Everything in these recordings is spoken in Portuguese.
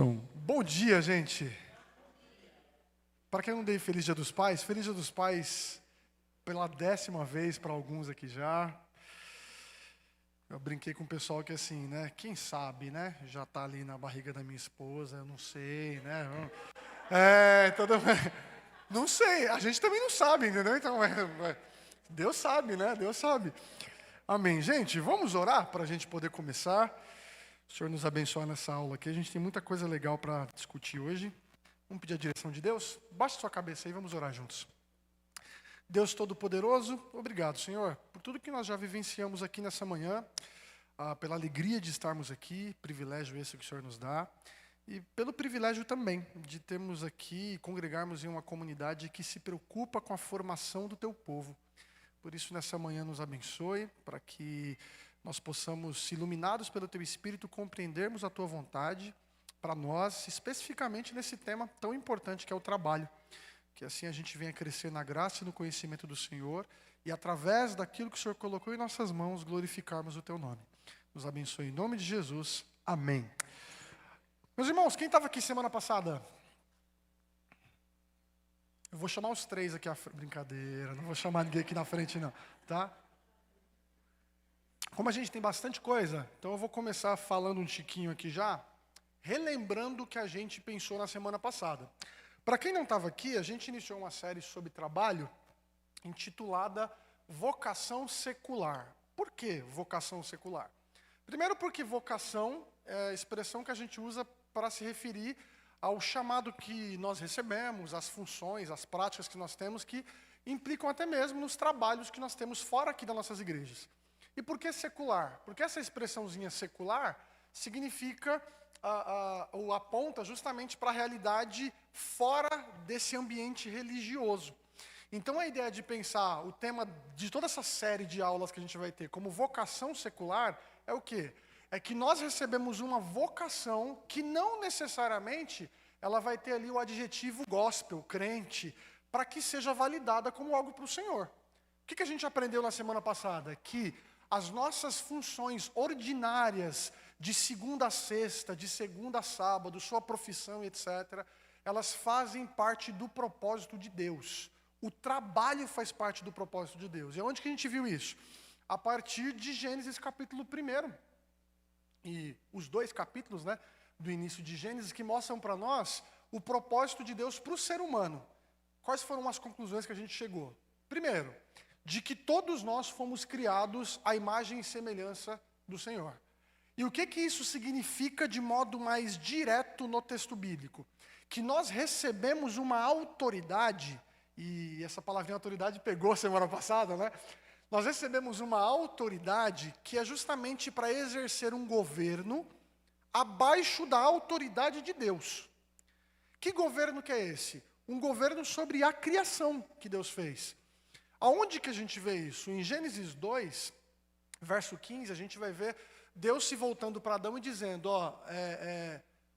Som. Bom dia, gente. Para quem não dei Feliz Dia dos Pais pela 10ª vez para alguns aqui já. Eu brinquei com o pessoal que assim, né? Quem sabe, né? Já tá ali na barriga da minha esposa, eu não sei, né? Não sei, a gente também não sabe, entendeu? Então, Deus sabe, né? Deus sabe. Amém. Gente, vamos orar para a gente poder começar. O Senhor nos abençoe nessa aula aqui. A gente tem muita coisa legal para discutir hoje. Vamos pedir a direção de Deus? Baixe sua cabeça aí, vamos orar juntos. Deus Todo-Poderoso, obrigado, Senhor, por tudo que nós já vivenciamos aqui nessa manhã, pela alegria de estarmos aqui, privilégio esse que o Senhor nos dá, e pelo privilégio também de termos aqui, congregarmos em uma comunidade que se preocupa com a formação do Teu povo. Por isso, nessa manhã, nos abençoe, para que nós possamos, iluminados pelo Teu Espírito, compreendermos a Tua vontade para nós, especificamente nesse tema tão importante que é o trabalho. Que assim a gente venha crescer na graça e no conhecimento do Senhor e, através daquilo que o Senhor colocou em nossas mãos, glorificarmos o Teu nome. Nos abençoe em nome de Jesus. Amém. Meus irmãos, quem estava aqui semana passada? Eu vou chamar os três aqui, brincadeira, não vou chamar ninguém aqui na frente não, tá? Como a gente tem bastante coisa, então eu vou começar falando um tiquinho aqui já, relembrando o que a gente pensou na semana passada. Para quem não estava aqui, a gente iniciou uma série sobre trabalho, intitulada Vocação Secular. Por que vocação secular? Primeiro porque vocação é a expressão que a gente usa para se referir ao chamado que nós recebemos, às funções, às práticas que nós temos, que implicam até mesmo nos trabalhos que nós temos fora aqui das nossas igrejas. E por que secular? Porque essa expressãozinha secular significa, ou aponta justamente para a realidade fora desse ambiente religioso. Então a ideia de pensar o tema de toda essa série de aulas que a gente vai ter como vocação secular é o quê? É que nós recebemos uma vocação que não necessariamente ela vai ter ali o adjetivo gospel, crente, para que seja validada como algo para o Senhor. O que a gente aprendeu na semana passada? Que as nossas funções ordinárias de segunda a sexta, de segunda a sábado, sua profissão, etc., elas fazem parte do propósito de Deus. O trabalho faz parte do propósito de Deus. E onde que a gente viu isso? A partir de Gênesis capítulo 1. E os 2 capítulos, né, do início de Gênesis, que mostram para nós o propósito de Deus para o ser humano. Quais foram as conclusões que a gente chegou? Primeiro, de que todos nós fomos criados à imagem e semelhança do Senhor. E o que isso significa de modo mais direto no texto bíblico? Que nós recebemos uma autoridade, e essa palavrinha autoridade pegou semana passada, né? Nós recebemos uma autoridade que é justamente para exercer um governo abaixo da autoridade de Deus. Que governo que é esse? Um governo sobre a criação que Deus fez. Aonde que a gente vê isso? Em Gênesis 2, verso 15, a gente vai ver Deus se voltando para Adão e dizendo,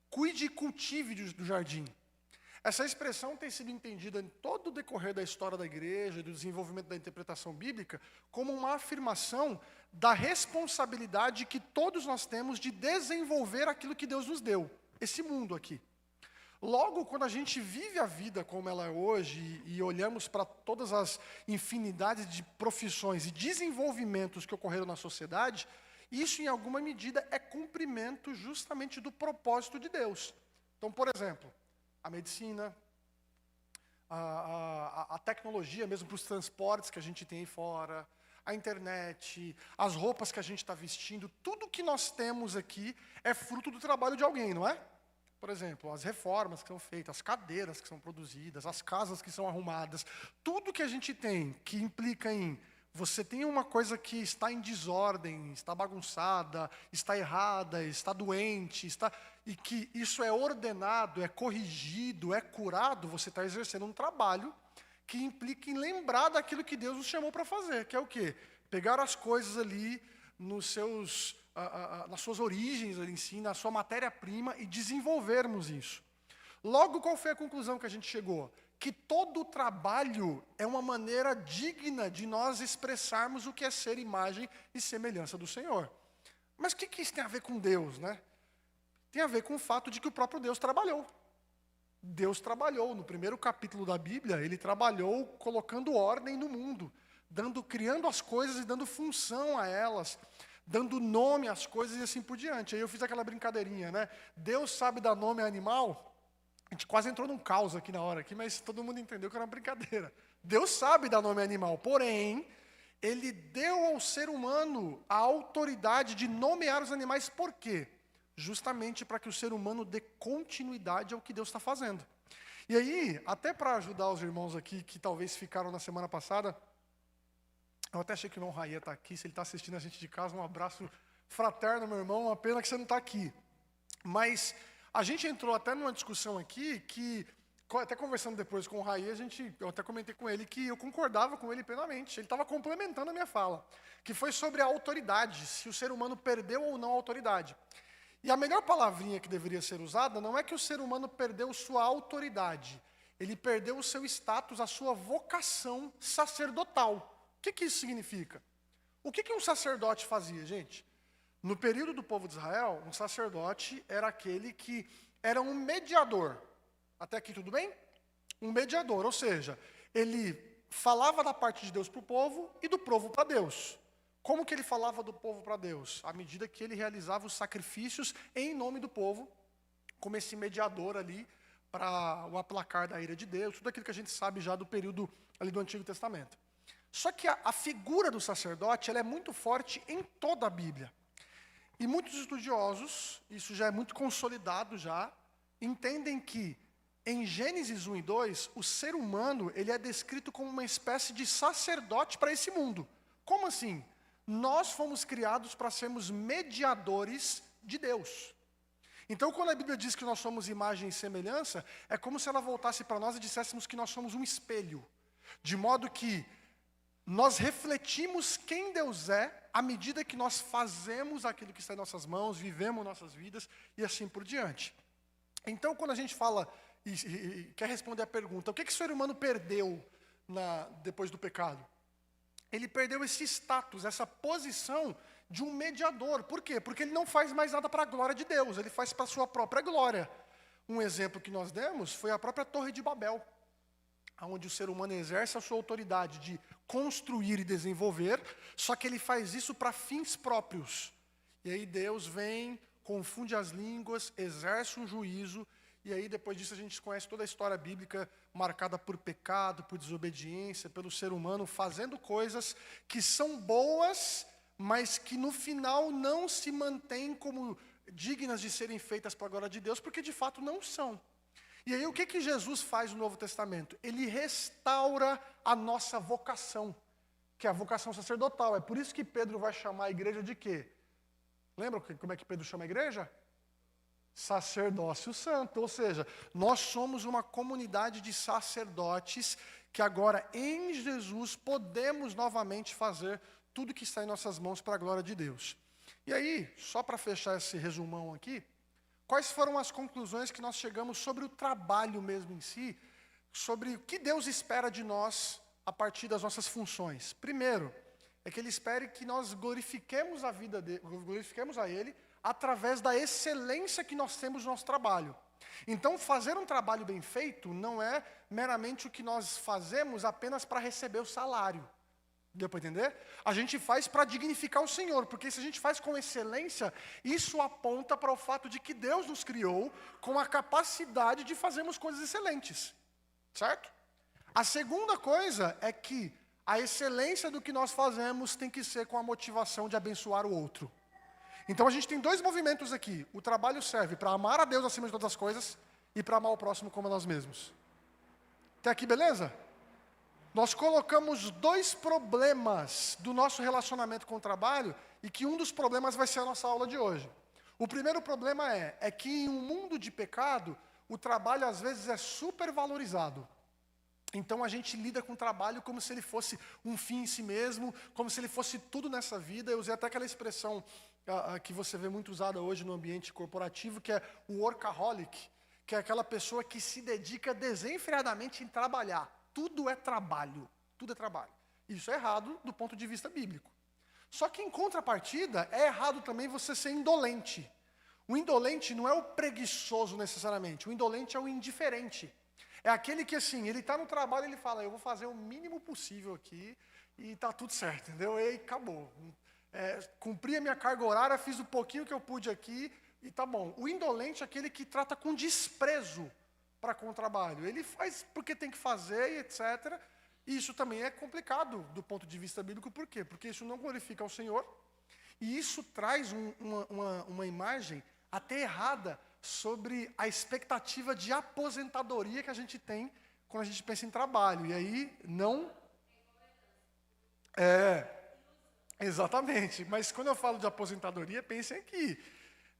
cuide e cultive do jardim. Essa expressão tem sido entendida em todo o decorrer da história da igreja, do desenvolvimento da interpretação bíblica, como uma afirmação da responsabilidade que todos nós temos de desenvolver aquilo que Deus nos deu, esse mundo aqui. Logo, quando a gente vive a vida como ela é hoje e olhamos para todas as infinidades de profissões e desenvolvimentos que ocorreram na sociedade, isso, em alguma medida, é cumprimento justamente do propósito de Deus. Então, por exemplo, a medicina, a tecnologia mesmo para os transportes que a gente tem aí fora, a internet, as roupas que a gente está vestindo, tudo que nós temos aqui é fruto do trabalho de alguém, não é? Por exemplo, as reformas que são feitas, as cadeiras que são produzidas, as casas que são arrumadas, tudo que a gente tem que implica em você tem uma coisa que está em desordem, está bagunçada, está errada, está doente, e que isso é ordenado, é corrigido, é curado, você está exercendo um trabalho que implica em lembrar daquilo que Deus nos chamou para fazer, que é o quê? Pegar as coisas ali nas suas origens, ali em si, na sua matéria-prima e desenvolvermos isso. Logo, qual foi a conclusão que a gente chegou? Que todo trabalho é uma maneira digna de nós expressarmos o que é ser imagem e semelhança do Senhor. Mas o que isso tem a ver com Deus, né? tem a ver com o fato de que o próprio Deus trabalhou. Deus trabalhou. No primeiro capítulo da Bíblia, ele trabalhou colocando ordem no mundo, criando as coisas e dando função a elas, dando nome às coisas e assim por diante. Aí eu fiz aquela brincadeirinha, né? Deus sabe dar nome a animal. A gente quase entrou num caos aqui na hora, mas todo mundo entendeu que era uma brincadeira. Deus sabe dar nome a animal, porém, ele deu ao ser humano a autoridade de nomear os animais. Por quê? Justamente para que o ser humano dê continuidade ao que Deus está fazendo. E aí, até para ajudar os irmãos aqui que talvez ficaram na semana passada, eu até achei que o irmão Raia está aqui, se ele está assistindo a gente de casa, um abraço fraterno, meu irmão, uma pena que você não está aqui. Mas a gente entrou até numa discussão aqui que, até conversando depois com o Raia, eu até comentei com ele que eu concordava com ele plenamente, ele estava complementando a minha fala, que foi sobre a autoridade, se o ser humano perdeu ou não a autoridade. E a melhor palavrinha que deveria ser usada não é que o ser humano perdeu sua autoridade, ele perdeu o seu status, a sua vocação sacerdotal. O que isso significa? O que um sacerdote fazia, gente? No período do povo de Israel, um sacerdote era aquele que era um mediador. Até aqui tudo bem? Um mediador, ou seja, ele falava da parte de Deus para o povo e do povo para Deus. Como que ele falava do povo para Deus? À medida que ele realizava os sacrifícios em nome do povo, como esse mediador ali, para o aplacar da ira de Deus, tudo aquilo que a gente sabe já do período ali do Antigo Testamento. Só que a figura do sacerdote, ela é muito forte em toda a Bíblia. E muitos estudiosos, isso já é muito consolidado já, entendem que em Gênesis 1 e 2, o ser humano ele é descrito como uma espécie de sacerdote para esse mundo. Como assim? Nós fomos criados para sermos mediadores de Deus. Então, quando a Bíblia diz que nós somos imagem e semelhança, é como se ela voltasse para nós e disséssemos que nós somos um espelho. De modo que nós refletimos quem Deus é à medida que nós fazemos aquilo que está em nossas mãos, vivemos nossas vidas e assim por diante. Então, quando a gente fala e quer responder a pergunta, o que o ser humano perdeu depois do pecado? Ele perdeu esse status, essa posição de um mediador. Por quê? Porque ele não faz mais nada para a glória de Deus, ele faz para a sua própria glória. Um exemplo que nós demos foi a própria Torre de Babel, onde o ser humano exerce a sua autoridade de construir e desenvolver, só que ele faz isso para fins próprios. E aí Deus vem, confunde as línguas, exerce um juízo, e aí depois disso a gente conhece toda a história bíblica marcada por pecado, por desobediência, pelo ser humano fazendo coisas que são boas, mas que no final não se mantêm como dignas de serem feitas para a glória de Deus, porque de fato não são. E aí o que Jesus faz no Novo Testamento? Ele restaura a nossa vocação, que é a vocação sacerdotal. É por isso que Pedro vai chamar a igreja de quê? Lembra como é que Pedro chama a igreja? Sacerdócio santo, ou seja, nós somos uma comunidade de sacerdotes que agora em Jesus podemos novamente fazer tudo que está em nossas mãos para a glória de Deus. E aí, só para fechar esse resumão aqui, quais foram as conclusões que nós chegamos sobre o trabalho mesmo em si, sobre o que Deus espera de nós a partir das nossas funções? Primeiro, é que Ele espere que nós glorifiquemos a Ele através da excelência que nós temos no nosso trabalho. Então, fazer um trabalho bem feito não é meramente o que nós fazemos apenas para receber o salário. Deu para entender? A gente faz para dignificar o Senhor, porque se a gente faz com excelência, isso aponta para o fato de que Deus nos criou com a capacidade de fazermos coisas excelentes. Certo? A segunda coisa é que a excelência do que nós fazemos tem que ser com a motivação de abençoar o outro. Então a gente tem dois movimentos aqui. O trabalho serve para amar a Deus acima de todas as coisas e para amar o próximo como a nós mesmos. Até aqui, beleza? Nós colocamos dois problemas do nosso relacionamento com o trabalho e que um dos problemas vai ser a nossa aula de hoje. O primeiro problema é que em um mundo de pecado, o trabalho às vezes é supervalorizado. Então a gente lida com o trabalho como se ele fosse um fim em si mesmo, como se ele fosse tudo nessa vida. Eu usei até aquela expressão que você vê muito usada hoje no ambiente corporativo, que é o workaholic, que é aquela pessoa que se dedica desenfreadamente em trabalhar. Tudo é trabalho, tudo é trabalho. Isso é errado do ponto de vista bíblico. Só que em contrapartida, é errado também você ser indolente. O indolente não é o preguiçoso necessariamente. O indolente é o indiferente. É aquele que, assim, ele está no trabalho e ele fala, eu vou fazer o mínimo possível aqui e tá tudo certo, entendeu? E acabou. Cumpri a minha carga horária, fiz o pouquinho que eu pude aqui e tá bom. O indolente é aquele que trata com desprezo para com o trabalho. Ele faz porque tem que fazer e etc. E isso também é complicado do ponto de vista bíblico. Por quê? Porque isso não glorifica ao Senhor. E isso traz uma imagem até errada sobre a expectativa de aposentadoria que a gente tem quando a gente pensa em trabalho. E aí não... Exatamente. Mas quando eu falo de aposentadoria, pensem aqui.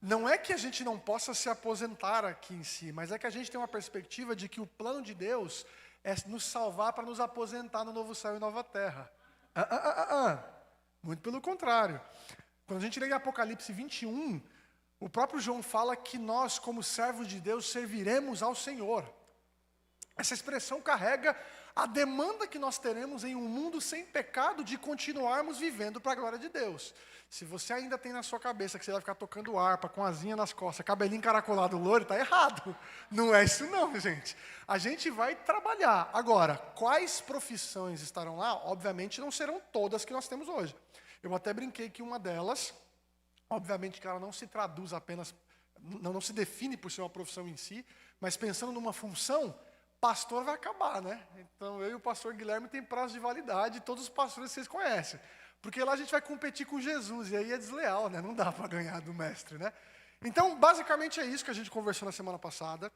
Não é que a gente não possa se aposentar aqui em si, mas é que a gente tem uma perspectiva de que o plano de Deus é nos salvar para nos aposentar no novo céu e nova terra. Muito pelo contrário. Quando a gente lê em Apocalipse 21, o próprio João fala que nós, como servos de Deus, serviremos ao Senhor. Essa expressão carrega a demanda que nós teremos em um mundo sem pecado de continuarmos vivendo para a glória de Deus. Se você ainda tem na sua cabeça que você vai ficar tocando harpa, com asinha nas costas, cabelinho encaracolado loiro, está errado. Não é isso não, gente. A gente vai trabalhar. Agora, quais profissões estarão lá? Obviamente não serão todas que nós temos hoje. Eu até brinquei que uma delas, obviamente que ela não se traduz apenas, não se define por ser uma profissão em si, mas pensando numa função, pastor vai acabar, né? Então, eu e o pastor Guilherme tem prazo de validade, todos os pastores vocês conhecem. Porque lá a gente vai competir com Jesus, e aí é desleal, né? Não dá para ganhar do mestre, né? Então, basicamente é isso que a gente conversou na semana passada.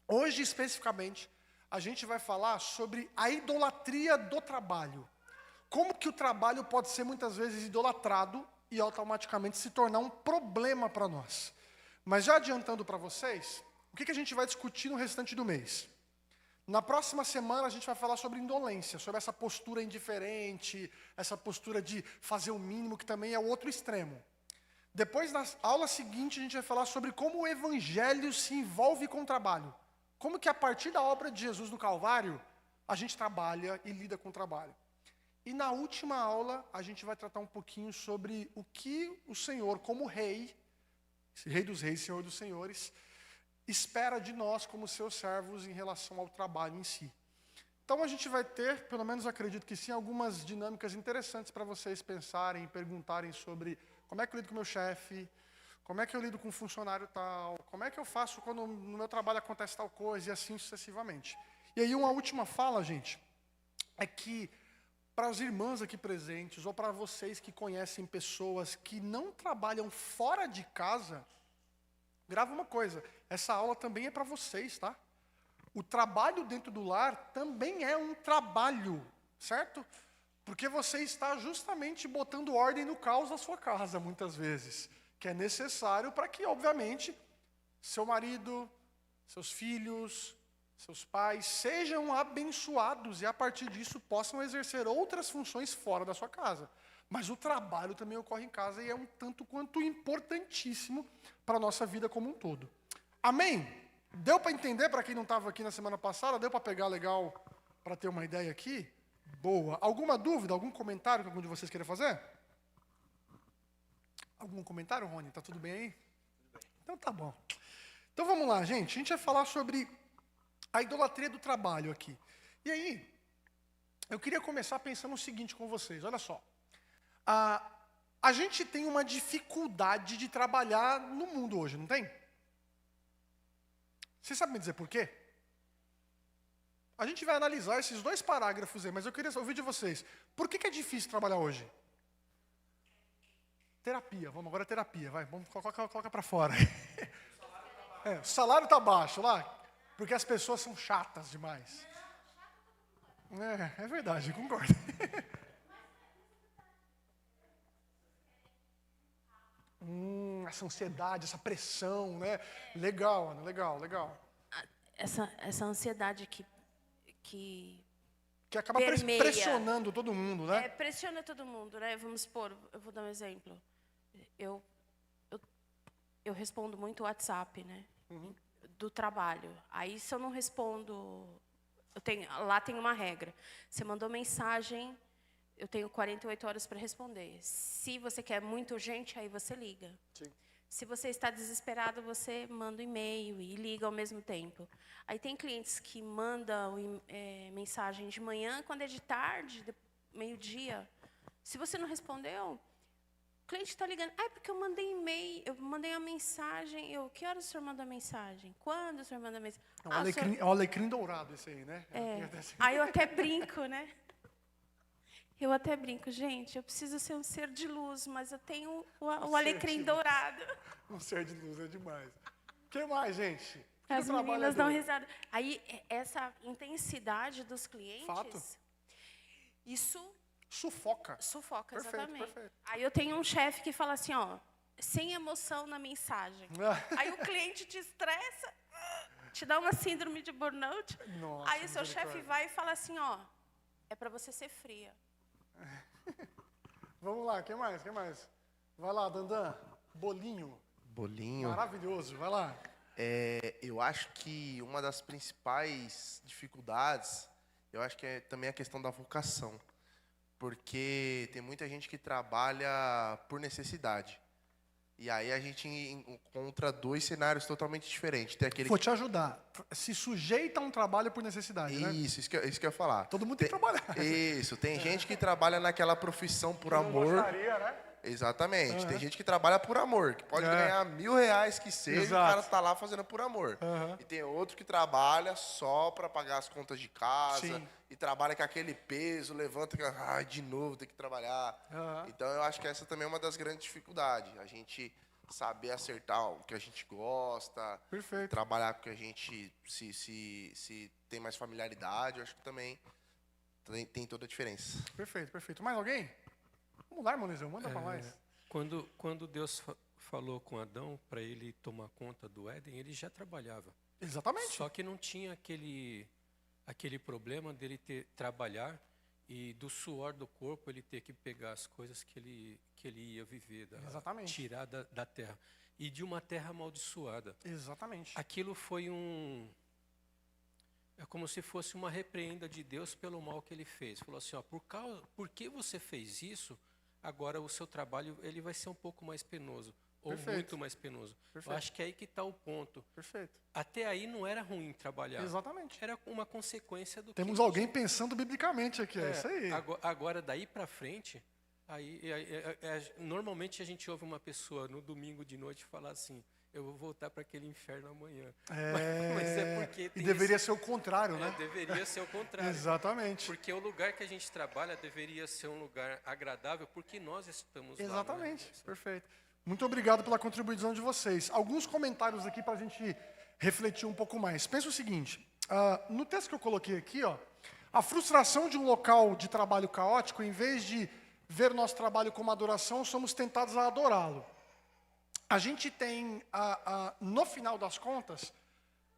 Hoje, especificamente, a gente vai falar sobre a idolatria do trabalho. Como que o trabalho pode ser muitas vezes idolatrado e automaticamente se tornar um problema para nós. Mas já adiantando para vocês, o que a gente vai discutir no restante do mês? Na próxima semana a gente vai falar sobre indolência, sobre essa postura indiferente, essa postura de fazer o mínimo, que também é o outro extremo. Depois, na aula seguinte, a gente vai falar sobre como o evangelho se envolve com o trabalho. Como que a partir da obra de Jesus no Calvário, a gente trabalha e lida com o trabalho. E na última aula, a gente vai tratar um pouquinho sobre o que o Senhor, como rei, rei dos reis, Senhor dos senhores, espera de nós como seus servos em relação ao trabalho em si. Então a gente vai ter, pelo menos acredito que sim, algumas dinâmicas interessantes para vocês pensarem, perguntarem sobre como é que eu lido com o meu chefe, como é que eu lido com um funcionário tal, como é que eu faço quando no meu trabalho acontece tal coisa e assim sucessivamente. E aí uma última fala, gente, é que para as irmãs aqui presentes ou para vocês que conhecem pessoas que não trabalham fora de casa, grava uma coisa, essa aula também é para vocês, tá? O trabalho dentro do lar também é um trabalho, certo? Porque você está justamente botando ordem no caos da sua casa, muitas vezes. Que é necessário para que, obviamente, seu marido, seus filhos, seus pais sejam abençoados e, a partir disso, possam exercer outras funções fora da sua casa. Mas o trabalho também ocorre em casa e é um tanto quanto importantíssimo para a nossa vida como um todo. Amém? Deu para entender para quem não estava aqui na semana passada? Deu para pegar legal para ter uma ideia aqui? Boa. Alguma dúvida, algum comentário que algum de vocês queira fazer? Algum comentário, Rony? Tá tudo bem aí? Então tá bom. Então vamos lá, gente. A gente vai falar sobre a idolatria do trabalho aqui. E aí, eu queria começar pensando o seguinte com vocês. Olha só. A gente tem uma dificuldade de trabalhar no mundo hoje, não tem? Vocês sabem me dizer por quê? A gente vai analisar esses dois parágrafos aí, mas eu queria ouvir de vocês. Por que é difícil trabalhar hoje? Terapia, vamos agora terapia, vai, vamos, coloca para fora. O salário está baixo lá, porque as pessoas são chatas demais. É verdade, concordo. Essa ansiedade, essa pressão, né? Legal, Ana, legal. Essa ansiedade que acaba pressionando todo mundo, né? Pressiona todo mundo, né? Vamos supor, eu vou dar um exemplo. Eu respondo muito WhatsApp, né? Do trabalho. Aí, se eu não respondo, lá tem uma regra. Você mandou mensagem, eu tenho 48 horas para responder. Se você quer muito urgente, aí você liga. Sim. Se você está desesperado, você manda um e-mail e liga ao mesmo tempo. Aí tem clientes que mandam mensagem de manhã, quando é de tarde, meio-dia. Se você não respondeu, o cliente está ligando. Ah, é porque eu mandei e-mail, eu mandei uma mensagem. Que horas o senhor mandou a mensagem? Quando o senhor mandou a mensagem? É o alecrim dourado esse aí, né? Aí eu até brinco, né? Eu até brinco, gente, eu preciso ser um ser de luz, mas eu tenho o alecrim dourado. Um ser de luz é demais. O que mais, gente? As meninas dão risada. Aí, essa intensidade dos clientes... Fato. Isso... Sufoca. Sufoca, Perfeito, exatamente. perfeito. Aí eu tenho um chefe que fala assim, ó, sem emoção na mensagem. Aí o cliente te estressa, te dá uma síndrome de burnout. Nossa, aí o seu chefe vai e fala assim, ó, é para você ser fria. Vamos lá, quem mais? Vai lá, Dandan. Bolinho. Bolinho. Maravilhoso, vai lá. Eu acho que uma das principais dificuldades, eu acho que é também a questão da vocação. Porque tem muita gente que trabalha por necessidade. E aí a gente encontra dois cenários totalmente diferentes. Tem aquele Vou te ajudar. Se sujeita a um trabalho por necessidade, né? Isso que eu ia falar. Todo mundo tem que trabalhar. Isso, tem gente que trabalha naquela profissão por amor. Gostaria, né? Exatamente. Tem gente que trabalha por amor, que pode ganhar R$1.000 que seja, Exato. o cara tá lá fazendo por amor. E tem outro que trabalha só para pagar as contas de casa. Sim. E trabalha com aquele peso, levanta, de novo tem que trabalhar. Então eu acho que essa também é uma das grandes dificuldades. A gente saber acertar o que a gente gosta. Perfeito. Trabalhar com o que a gente se tem mais familiaridade, eu acho que também tem toda a diferença. Perfeito. Mais alguém? Vamos lá, irmão Liseu, manda pra mais. Quando Deus falou com Adão para ele tomar conta do Éden, ele já trabalhava. Exatamente. Só que não tinha aquele problema dele trabalhar e do suor do corpo ele ter que pegar as coisas que ele ia viver, Exatamente. tirar da terra. E de uma terra amaldiçoada. Exatamente. Aquilo foi é como se fosse uma repreenda de Deus pelo mal que ele fez. Falou assim, ó, por que você fez isso? Agora o seu trabalho ele vai ser um pouco mais penoso. Ou Perfeito. muito mais penoso. Perfeito. Eu acho que é aí que está o ponto. Perfeito. Até aí não era ruim trabalhar. Exatamente. Era uma consequência do Temos que... alguém pensando biblicamente aqui, é isso aí. Agora, daí para frente, normalmente a gente ouve uma pessoa no domingo de noite falar assim, eu vou voltar para aquele inferno amanhã. Mas é porque tem E deveria ser o contrário, né? Deveria ser o contrário. Exatamente. Porque o lugar que a gente trabalha deveria ser um lugar agradável, porque nós estamos lá. Exatamente, perfeito. Muito obrigado pela contribuição de vocês. Alguns comentários aqui para a gente refletir um pouco mais. Pensa o seguinte, no texto que eu coloquei aqui, ó, a frustração de um local de trabalho caótico, em vez de ver nosso trabalho como adoração, somos tentados a adorá-lo. A gente tem, no final das contas,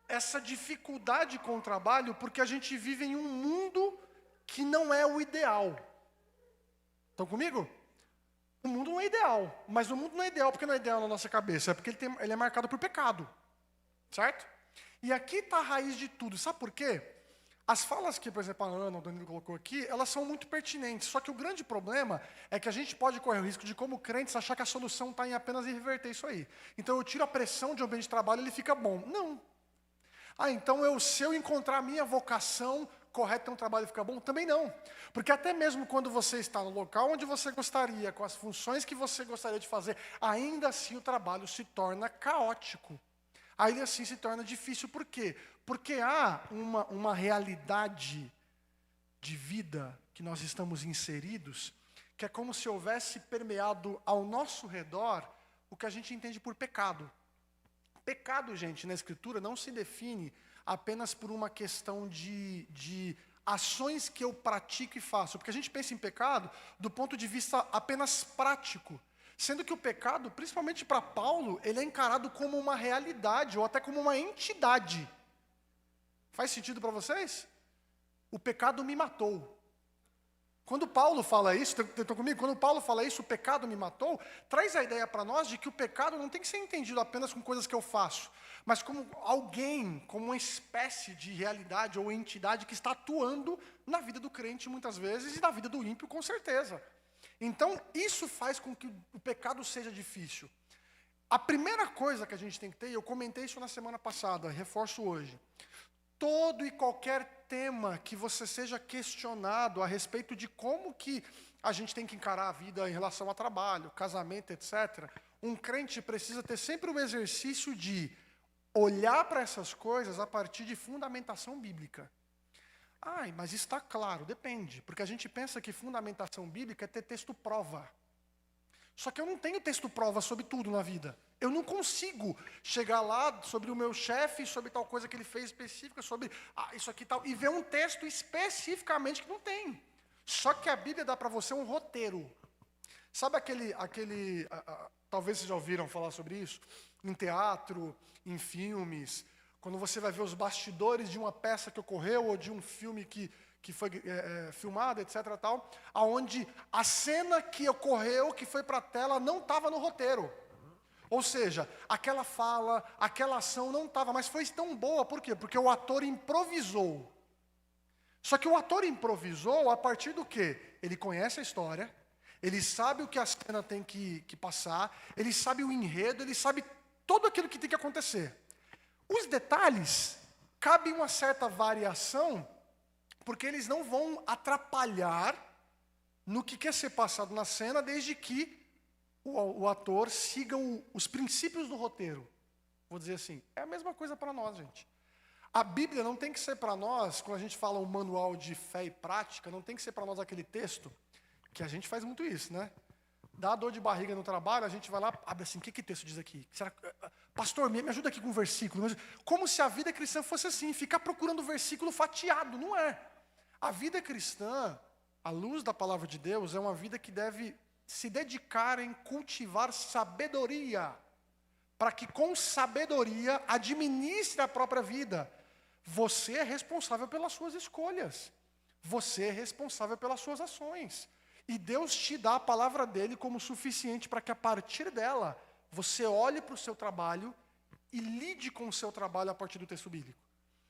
essa dificuldade com o trabalho porque a gente vive em um mundo que não é o ideal. Estão comigo? O mundo não é ideal, mas o mundo não é ideal porque não é ideal na nossa cabeça, é porque ele é marcado por pecado, certo? E aqui está a raiz de tudo, sabe por quê? As falas que, por exemplo, a Ana, o Danilo colocou aqui, elas são muito pertinentes, só que o grande problema é que a gente pode correr o risco de, como crentes, achar que a solução está em apenas reverter isso aí. Então eu tiro a pressão de um ambiente de trabalho e ele fica bom. Não. Então se eu encontrar a minha vocação correta, então o trabalho fica bom? Também não. Porque até mesmo quando você está no local onde você gostaria, com as funções que você gostaria de fazer, ainda assim o trabalho se torna caótico. Aí assim se torna difícil. Por quê? Porque há uma realidade de vida que nós estamos inseridos, que é como se houvesse permeado ao nosso redor o que a gente entende por pecado. Pecado, gente, na Escritura não se define apenas por uma questão de ações que eu pratico e faço. Porque a gente pensa em pecado do ponto de vista apenas prático. Sendo que o pecado, principalmente para Paulo, ele é encarado como uma realidade ou até como uma entidade. Faz sentido para vocês? O pecado me matou. Quando Paulo fala isso, estão comigo? Quando Paulo fala isso, o pecado me matou, traz a ideia para nós de que o pecado não tem que ser entendido apenas com coisas que eu faço, mas como alguém, como uma espécie de realidade ou entidade que está atuando na vida do crente muitas vezes e na vida do ímpio com certeza. Então, isso faz com que o pecado seja difícil. A primeira coisa que a gente tem que ter, e eu comentei isso na semana passada, reforço hoje. Todo e qualquer tema que você seja questionado a respeito de como que a gente tem que encarar a vida em relação ao trabalho, casamento, etc., um crente precisa ter sempre o exercício de olhar para essas coisas a partir de fundamentação bíblica. Ai, mas está claro, depende, porque a gente pensa que fundamentação bíblica é ter texto prova. Só que eu não tenho texto prova sobre tudo na vida. Eu não consigo chegar lá sobre o meu chefe, sobre tal coisa que ele fez específica, sobre isso aqui e tal, e ver um texto especificamente que não tem. Só que a Bíblia dá para você um roteiro. Sabe talvez vocês já ouviram falar sobre isso? Em teatro, em filmes, quando você vai ver os bastidores de uma peça que ocorreu, ou de um filme que foi filmado, etc. tal, aonde a cena que ocorreu, que foi para a tela, não estava no roteiro. Ou seja, aquela fala, aquela ação não estava, mas foi tão boa, por quê? Porque o ator improvisou. Só que o ator improvisou a partir do quê? Ele conhece a história, ele sabe o que a cena tem que passar, ele sabe o enredo, ele sabe tudo aquilo que tem que acontecer. Os detalhes, cabe uma certa variação, porque eles não vão atrapalhar no que quer ser passado na cena, desde que o ator siga os princípios do roteiro. Vou dizer assim, é a mesma coisa para nós, gente. A Bíblia não tem que ser para nós, quando a gente fala um manual de fé e prática, não tem que ser para nós aquele texto, que a gente faz muito isso, né? Dá dor de barriga no trabalho, a gente vai lá, abre assim, o que texto diz aqui? Pastor, me ajuda aqui com um versículo. Como se a vida cristã fosse assim, ficar procurando o versículo fatiado, não é. A vida cristã, à luz da palavra de Deus, é uma vida que deve se dedicar em cultivar sabedoria, para que com sabedoria administre a própria vida. Você é responsável pelas suas escolhas. Você é responsável pelas suas ações. E Deus te dá a palavra dele como suficiente para que a partir dela, você olhe para o seu trabalho e lide com o seu trabalho a partir do texto bíblico.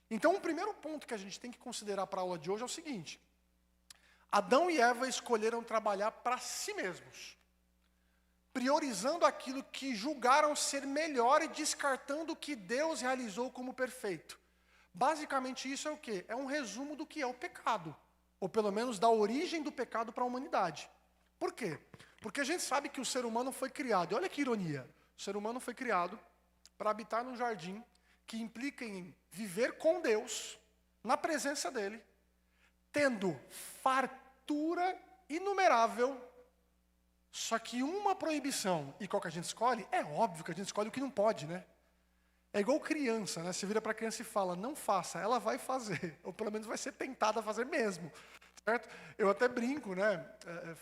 Então, o primeiro ponto que a gente tem que considerar para a aula de hoje é o seguinte: Adão e Eva escolheram trabalhar para si mesmos, priorizando aquilo que julgaram ser melhor e descartando o que Deus realizou como perfeito. Basicamente isso é o quê? É um resumo do que é o pecado, ou pelo menos da origem do pecado para a humanidade. Por quê? Porque a gente sabe que o ser humano foi criado, e olha que ironia, o ser humano foi criado para habitar num jardim que implica em viver com Deus, na presença dele, tendo fartura inumerável, só que uma proibição. E qual que a gente escolhe? É óbvio que a gente escolhe o que não pode, né? É igual criança, né? Você vira para a criança e fala, não faça, ela vai fazer, ou pelo menos vai ser tentada a fazer mesmo, certo? Eu até brinco, né?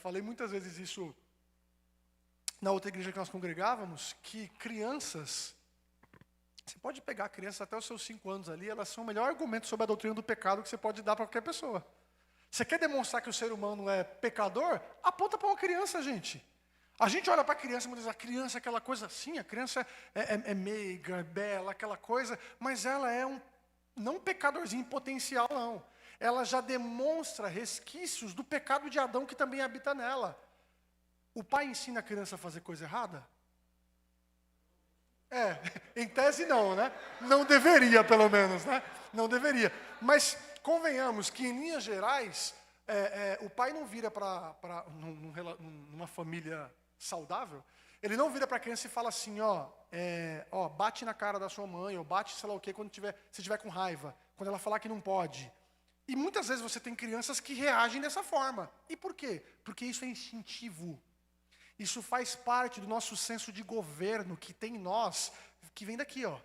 Falei muitas vezes isso na outra igreja que nós congregávamos, que crianças, você pode pegar crianças até os seus 5 anos ali, elas são o melhor argumento sobre a doutrina do pecado que você pode dar para qualquer pessoa. Você quer demonstrar que o ser humano é pecador? Aponta para uma criança, gente. A gente olha para a criança e diz, a criança é aquela coisa assim, a criança é meiga, é bela, aquela coisa, mas ela é não um pecadorzinho em potencial, não. Ela já demonstra resquícios do pecado de Adão que também habita nela. O pai ensina a criança a fazer coisa errada? Em tese não, né? Não deveria, pelo menos, né? Não deveria. Mas convenhamos que, em linhas gerais, o pai não vira numa família saudável, ele não vira para a criança e fala assim, bate na cara da sua mãe, ou bate sei lá o quê, quando você estiver com raiva, quando ela falar que não pode. E muitas vezes você tem crianças que reagem dessa forma. E por quê? Porque isso é instintivo. Isso faz parte do nosso senso de governo que tem em nós, que vem daqui, ó.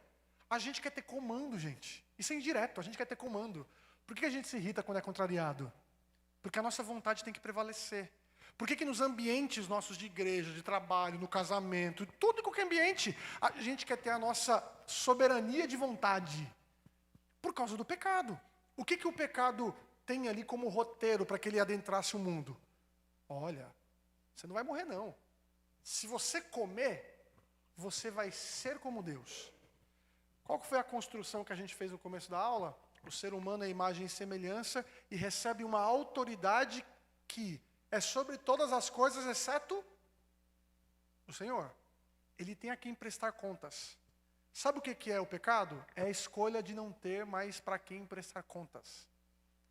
A gente quer ter comando, gente. Isso é indireto, a gente quer ter comando. Por que a gente se irrita quando é contrariado? Porque a nossa vontade tem que prevalecer. Por que nos ambientes nossos de igreja, de trabalho, no casamento, tudo em qualquer ambiente, a gente quer ter a nossa soberania de vontade? Por causa do pecado. O que o pecado tem ali como roteiro para que ele adentrasse o mundo? Olha, você não vai morrer não. Se você comer, você vai ser como Deus. Qual que foi a construção que a gente fez no começo da aula? O ser humano é imagem e semelhança e recebe uma autoridade que é sobre todas as coisas, exceto o Senhor. ele tem a quem prestar contas. Sabe o que é o pecado? É a escolha de não ter mais para quem prestar contas.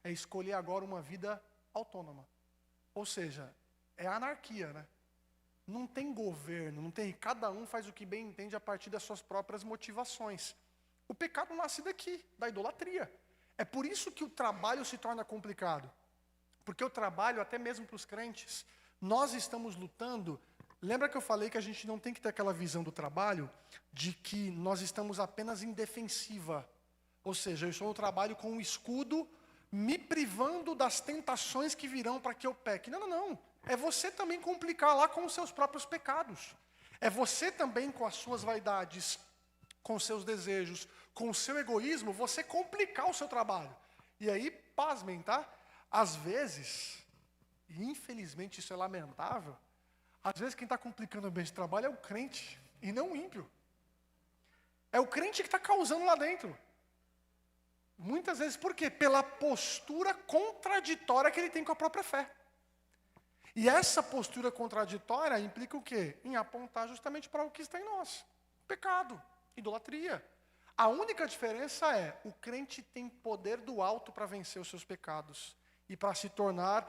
É escolher agora uma vida autônoma. Ou seja, é anarquia, né? Não tem governo, não tem. Cada um faz o que bem entende a partir das suas próprias motivações. O pecado nasce daqui, da idolatria. É por isso que o trabalho se torna complicado. Porque o trabalho, até mesmo para os crentes, nós estamos lutando. Lembra que eu falei que a gente não tem que ter aquela visão do trabalho de que nós estamos apenas em defensiva. Ou seja, eu estou no trabalho com um escudo, me privando das tentações que virão para que eu peque. Não, não, não. É você também complicar lá com os seus próprios pecados. É você também com as suas vaidades, com os seus desejos, com o seu egoísmo, você complicar o seu trabalho. E aí, pasmem, tá? Às vezes, e infelizmente isso é lamentável, às vezes quem está complicando o ambiente de trabalho é o crente, e não o ímpio. É o crente que está causando lá dentro. Muitas vezes, por quê? Pela postura contraditória que ele tem com a própria fé. E essa postura contraditória implica o quê? Em apontar justamente para o que está em nós. Pecado, idolatria. A única diferença é, o crente tem poder do alto para vencer os seus pecados e para se tornar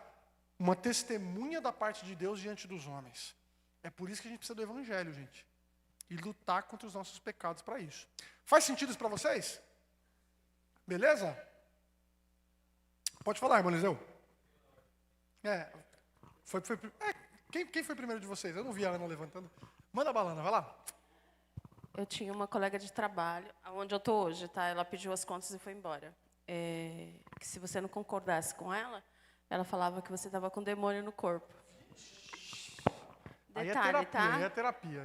uma testemunha da parte de Deus diante dos homens. É por isso que a gente precisa do evangelho, gente. E lutar contra os nossos pecados para isso. Faz sentido isso para vocês? Beleza? Pode falar, irmão Eliseu. Quem foi primeiro de vocês? Eu não vi a Ana levantando. Manda bala, Ana, vai lá. Eu tinha uma colega de trabalho, onde eu estou hoje, tá? Ela pediu as contas e foi embora. Que se você não concordasse com ela, ela falava que você estava com demônio no corpo. Aí Detalhe, é terapia, tá? aí é terapia.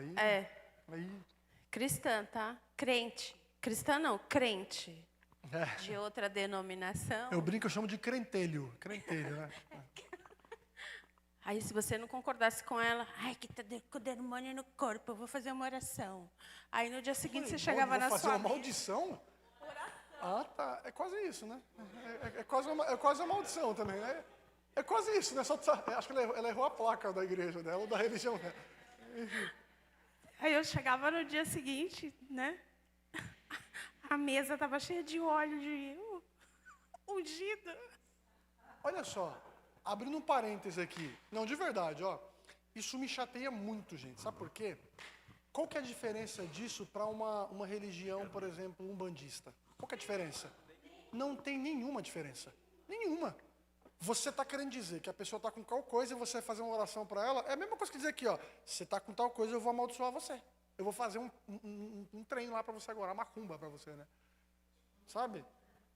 Aí... Cristã, tá? Crente. Cristã não, crente. É. De outra denominação. Eu brinco, eu chamo de crentelho. Crentelho, né? Aí, se você não concordasse com ela, ai, que tá com demônio no corpo, eu vou fazer uma oração. Aí, no dia seguinte, você chegava na Vou sua fazer uma maldição? Ah, tá. É quase isso, né? É quase uma maldição também, né? É quase isso, né? Acho que ela errou a placa da igreja dela, ou da religião dela. Aí, eu chegava no dia seguinte, né? A mesa estava cheia de óleo de ungido. Olha só, abrindo um parêntese aqui. Não, de verdade, ó. Isso me chateia muito, gente. Sabe por quê? Qual que é a diferença disso para uma religião, por exemplo, umbandista? Qual que é a diferença? Não tem nenhuma diferença. Nenhuma. Você está querendo dizer que a pessoa está com tal coisa e você vai fazer uma oração para ela? É a mesma coisa que dizer aqui, ó. Você está com tal coisa, eu vou amaldiçoar você. Eu vou fazer um trem lá para você agora, uma macumba para você, né? Sabe?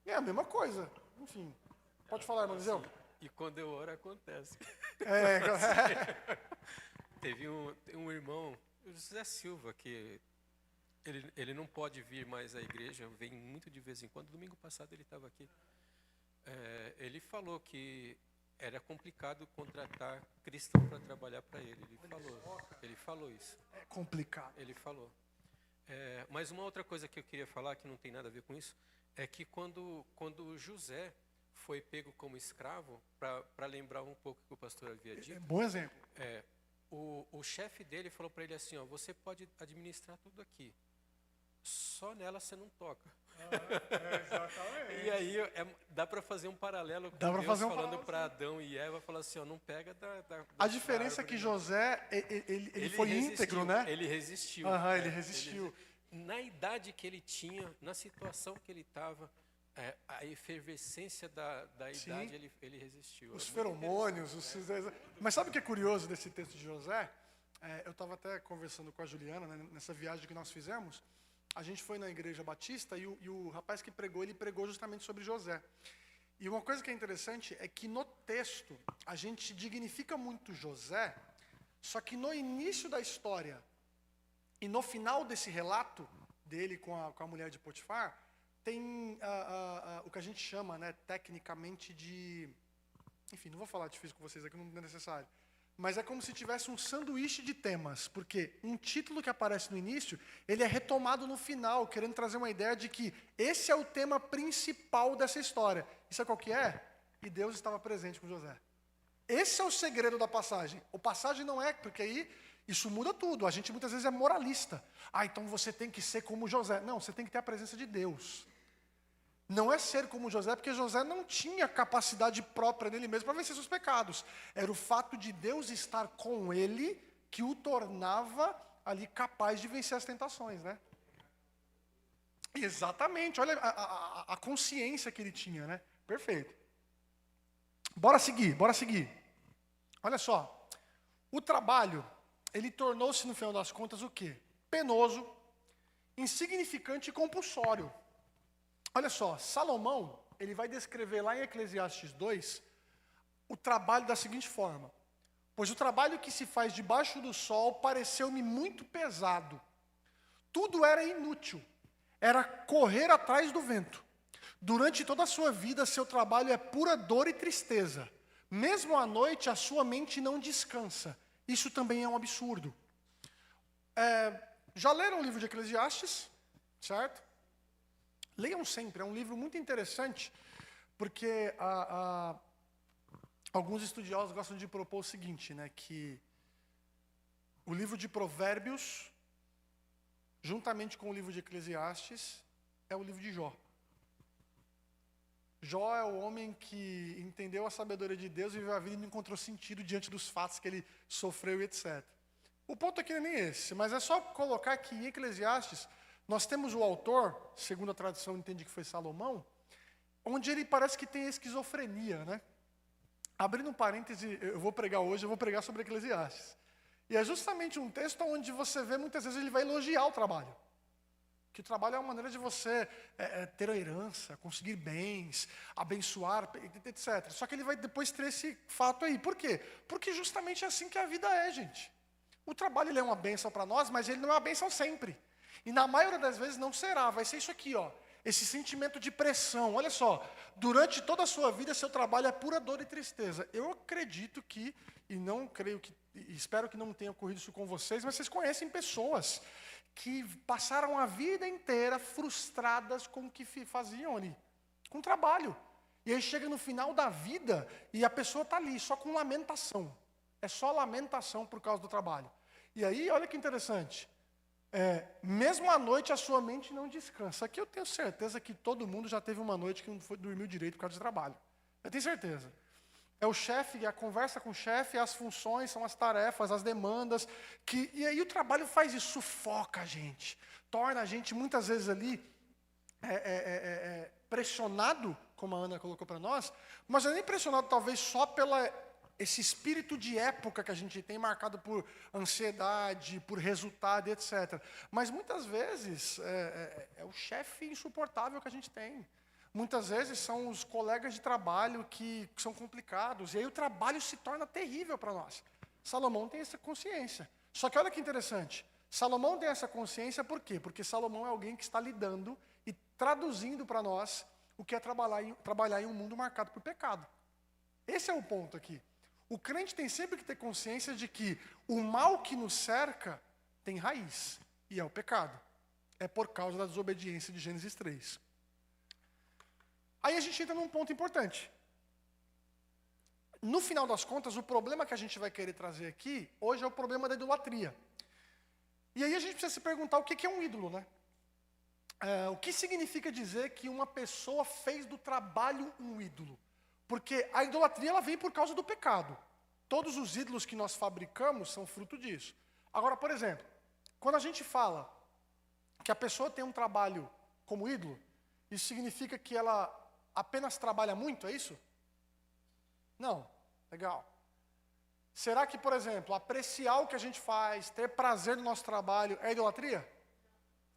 É a mesma coisa. Enfim. Pode falar, irmão Eliseu. E quando eu oro, acontece. Teve um irmão, o José Silva, que ele não pode vir mais à igreja, vem muito de vez em quando. Domingo passado ele estava aqui. Ele falou que era complicado contratar cristão para trabalhar para ele. Ele falou isso. É complicado. Ele falou. Mas uma outra coisa que eu queria falar, que não tem nada a ver com isso, é que quando José foi pego como escravo, para lembrar um pouco o que o pastor havia dito. Bom exemplo. O chefe dele falou para ele assim, ó, você pode administrar tudo aqui, só nela você não toca. Exatamente. E aí dá para fazer um paralelo com Deus falando para Adão e Eva, falando assim, ó, não pega da a diferença é que José, ele foi íntegro, né? Ele resistiu. Ele resistiu. Na idade que ele tinha, na situação que ele estava, a efervescência da idade, ele resistiu. Os feromônios, Mas sabe o que é curioso desse texto de José? Eu estava até conversando com a Juliana, né, nessa viagem que nós fizemos. A gente foi na igreja batista e o rapaz que pregou, ele pregou justamente sobre José. E uma coisa que é interessante é que no texto, a gente dignifica muito José, só que no início da história e no final desse relato dele com a mulher de Potifar, tem o que a gente chama, né, tecnicamente de... Enfim, não vou falar difícil com vocês aqui, não é necessário. Mas é como se tivesse um sanduíche de temas, porque um título que aparece no início, ele é retomado no final, querendo trazer uma ideia de que esse é o tema principal dessa história. Isso é qual que é? E Deus estava presente com José. Esse é o segredo da passagem. A passagem não é, porque aí Isso muda tudo. A gente muitas vezes é moralista. Ah, então você tem que ser como José. Não, você tem que ter a presença de Deus. Não é ser como José, porque José não tinha capacidade própria nele mesmo para vencer seus pecados. Era o fato de Deus estar com ele que o tornava ali capaz de vencer as tentações, né? Exatamente, olha a consciência que ele tinha, né? Perfeito. Bora seguir. Olha só, o trabalho, ele tornou-se, no final das contas, o quê? Penoso, insignificante e compulsório. Olha só, Salomão, ele vai descrever lá em Eclesiastes 2, o trabalho da seguinte forma: pois o trabalho que se faz debaixo do sol pareceu-me muito pesado. Tudo era inútil, era correr atrás do vento. Durante toda a sua vida, seu trabalho é pura dor e tristeza. Mesmo à noite, a sua mente não descansa. Isso também é um absurdo. Já leram o livro de Eclesiastes? Certo? Leiam sempre, é um livro muito interessante, porque alguns estudiosos gostam de propor o seguinte, né, que o livro de Provérbios, juntamente com o livro de Eclesiastes, é o livro de Jó. Jó é o homem que entendeu a sabedoria de Deus, viveu a vida e não encontrou sentido diante dos fatos que ele sofreu e etc. O ponto aqui não é nem esse, mas é só colocar que em Eclesiastes nós temos o autor, segundo a tradição entende que foi Salomão, onde ele parece que tem esquizofrenia, né? Abrindo um parêntese, eu vou pregar sobre Eclesiastes. E é justamente um texto onde você vê, muitas vezes, ele vai elogiar o trabalho. Que o trabalho é uma maneira de você ter a herança, conseguir bens, abençoar, etc. Só que ele vai depois ter esse fato aí. Por quê? Porque justamente é assim que a vida é, gente. O trabalho ele é uma bênção para nós, mas ele não é uma bênção sempre. E na maioria das vezes não será. Vai ser isso aqui, ó. Esse sentimento de pressão. Olha só, durante toda a sua vida, seu trabalho é pura dor e tristeza. Eu acredito que, e não creio que, e espero que não tenha ocorrido isso com vocês, mas vocês conhecem pessoas que passaram a vida inteira frustradas com o que faziam ali, com o trabalho. E aí chega no final da vida e a pessoa está ali, só com lamentação. É só lamentação por causa do trabalho. E aí, olha que interessante. Mesmo à noite a sua mente não descansa. Aqui eu tenho certeza que todo mundo já teve uma noite que não dormiu direito por causa de trabalho. Eu tenho certeza. É o chefe, a conversa com o chefe, as funções, são as tarefas, as demandas. E aí o trabalho faz isso, sufoca a gente. Torna a gente muitas vezes ali pressionado, como a Ana colocou para nós, mas não é nem pressionado talvez só pela esse espírito de época que a gente tem, marcado por ansiedade, por resultado, etc. Mas muitas vezes é o chefe insuportável que a gente tem. Muitas vezes são os colegas de trabalho que são complicados. E aí o trabalho se torna terrível para nós. Salomão tem essa consciência. Só que olha que interessante. Salomão tem essa consciência por quê? Porque Salomão é alguém que está lidando e traduzindo para nós o que é trabalhar em um mundo marcado por pecado. Esse é o ponto aqui. O crente tem sempre que ter consciência de que o mal que nos cerca tem raiz, e é o pecado. É por causa da desobediência de Gênesis 3. Aí a gente entra num ponto importante. No final das contas, o problema que a gente vai querer trazer aqui, hoje é o problema da idolatria. E aí a gente precisa se perguntar o que é um ídolo, né? O que significa dizer que uma pessoa fez do trabalho um ídolo? Porque a idolatria ela vem por causa do pecado. Todos os ídolos que nós fabricamos são fruto disso. Agora, por exemplo, quando a gente fala que a pessoa tem um trabalho como ídolo, isso significa que ela apenas trabalha muito, é isso? Não. Legal. Será que, por exemplo, apreciar o que a gente faz, ter prazer no nosso trabalho, é idolatria?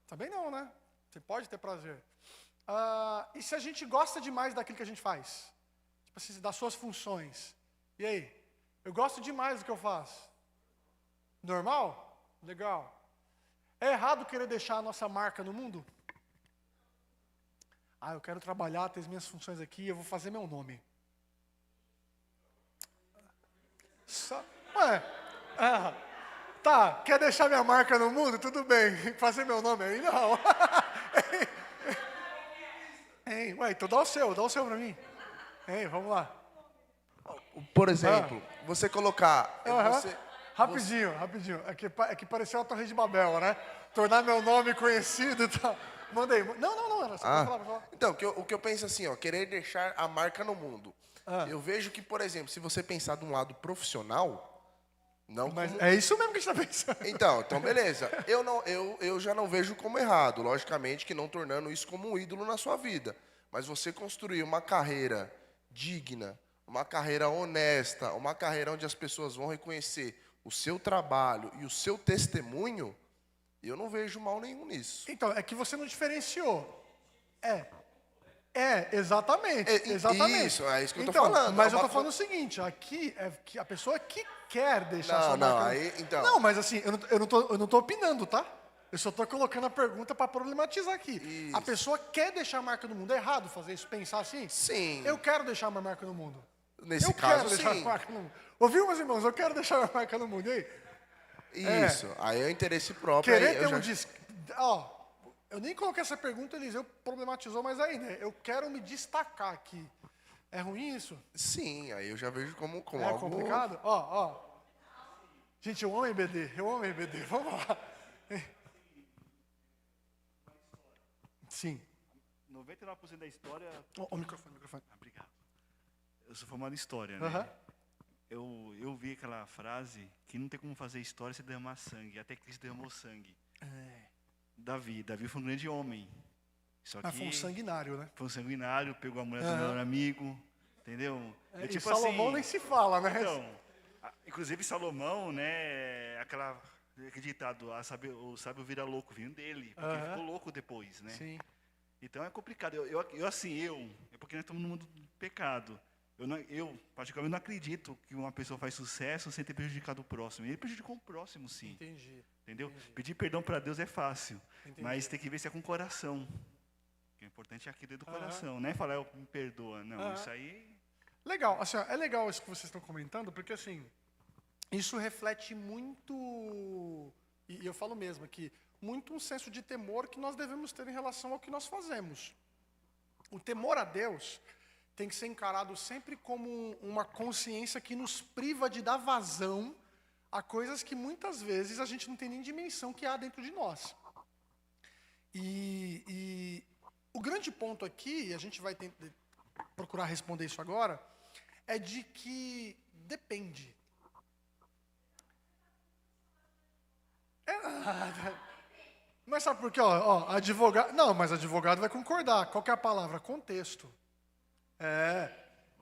Também não, né? Você pode ter prazer. E se a gente gosta demais daquilo que a gente faz? Tipo assim, das suas funções. E aí? Eu gosto demais do que eu faço. Normal? Legal. É errado querer deixar a nossa marca no mundo? Eu quero trabalhar, ter as minhas funções aqui, eu vou fazer meu nome. Tá, quer deixar minha marca no mundo? Tudo bem, fazer meu nome aí? Não. Então dá o seu pra mim. Vamos lá. Por exemplo, você colocar... Rapidinho. É que pareceu a Torre de Babel, né? Tornar meu nome conhecido e tal. Manda aí. Não. Era só pra falar. Então, o que eu penso assim, ó, querer deixar a marca no mundo. Eu vejo que, por exemplo, se você pensar de um lado profissional, não Mas como... é isso mesmo que a gente tá pensando. Então, beleza. Eu já não vejo como errado, logicamente que não tornando isso como um ídolo na sua vida. Mas você construir uma carreira digna, uma carreira honesta, uma carreira onde as pessoas vão reconhecer o seu trabalho e o seu testemunho, eu não vejo mal nenhum nisso. Então, é que você não diferenciou. Exatamente. Isso, é isso que eu tô então, falando. Mas eu tô falando o seguinte, aqui é que a pessoa que quer deixar sua marca... então... Não, mas assim, eu não tô opinando, tá? Eu só tô colocando a pergunta para problematizar aqui. Isso. A pessoa quer deixar a marca no mundo. É errado fazer isso, pensar assim? Sim. Eu quero deixar uma marca no mundo. Nesse eu caso, quero deixar sim. a marca no mundo. Ouviu, meus irmãos? Eu quero deixar a marca no mundo. E aí? Isso. Aí é o interesse próprio. Querer aí ter eu um... Ó, eu nem coloquei essa pergunta, Eliseu problematizou mais ainda. Eu quero me destacar aqui. É ruim isso? Sim, aí eu já vejo como É algo... complicado? Ó. Gente, eu amo EBD. Vamos lá. Sim. 99% da história... O microfone. Obrigado. Eu sou formado em História, né? Aham. Eu vi aquela frase que não tem como fazer história sem derramar sangue. Até Cristo derramou sangue. Davi foi um grande homem. Só Mas que foi um sanguinário, né? foi um sanguinário, pegou a mulher do melhor amigo, entendeu? E Salomão nem se fala, né? Então, inclusive Salomão, né, aquele ditado, o sábio vira louco, vinho dele, porque ele ficou louco depois, né? Sim. Então é complicado. É porque nós estamos no mundo do pecado. Eu, particularmente, não acredito que uma pessoa faz sucesso sem ter prejudicado o próximo. Ele prejudicou o próximo, sim. Entendi. Entendeu? Pedir perdão para Deus é fácil, Entendi. mas tem que ver se é com o coração. O que é importante é aquilo do coração, não é falar, eu me perdoa. Não, isso aí... Legal, assim, ó, é legal isso que vocês estão comentando, porque assim, isso reflete muito, e eu falo mesmo aqui, muito um senso de temor que nós devemos ter em relação ao que nós fazemos. O temor a Deus tem que ser encarado sempre como uma consciência que nos priva de dar vazão a coisas que muitas vezes a gente não tem nem dimensão que há dentro de nós. E o grande ponto aqui, e a gente vai procurar responder isso agora, é de que depende. Mas sabe por quê? Advogado... Não, mas advogado vai concordar. Qual que é a palavra? Contexto.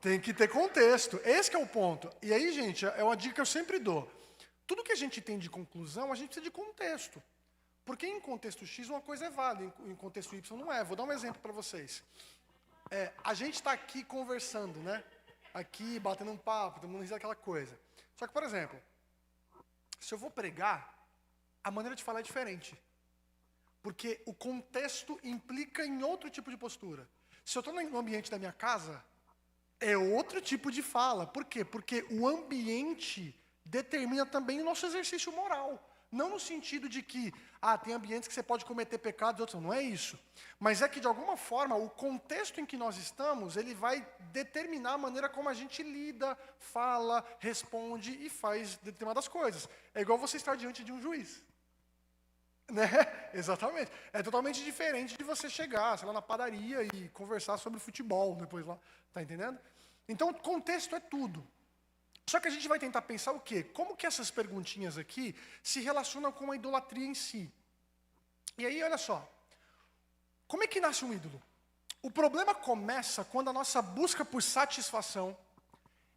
Tem que ter contexto. Esse que é o ponto. E aí, gente, é uma dica que eu sempre dou. Tudo que a gente tem de conclusão, a gente precisa de contexto. Porque em contexto X uma coisa é válida, em contexto Y não é. Vou dar um exemplo para vocês. A gente está aqui conversando, né? Aqui, batendo um papo, dando risada, aquela coisa. Só que, por exemplo, se eu vou pregar, a maneira de falar é diferente. Porque o contexto implica em outro tipo de postura. Se eu estou no ambiente da minha casa, é outro tipo de fala. Por quê? Porque o ambiente determina também o nosso exercício moral. Não no sentido de que, tem ambientes que você pode cometer pecados, outros não é isso. Mas é que, de alguma forma, o contexto em que nós estamos, ele vai determinar a maneira como a gente lida, fala, responde e faz determinadas coisas. É igual você estar diante de um juiz. Né? Exatamente. É totalmente diferente de você chegar, sei lá, na padaria e conversar sobre futebol depois lá. Tá entendendo? Então, o contexto é tudo. Só que a gente vai tentar pensar o quê? Como que essas perguntinhas aqui se relacionam com a idolatria em si? E aí, olha só. Como é que nasce um ídolo? O problema começa quando a nossa busca por satisfação,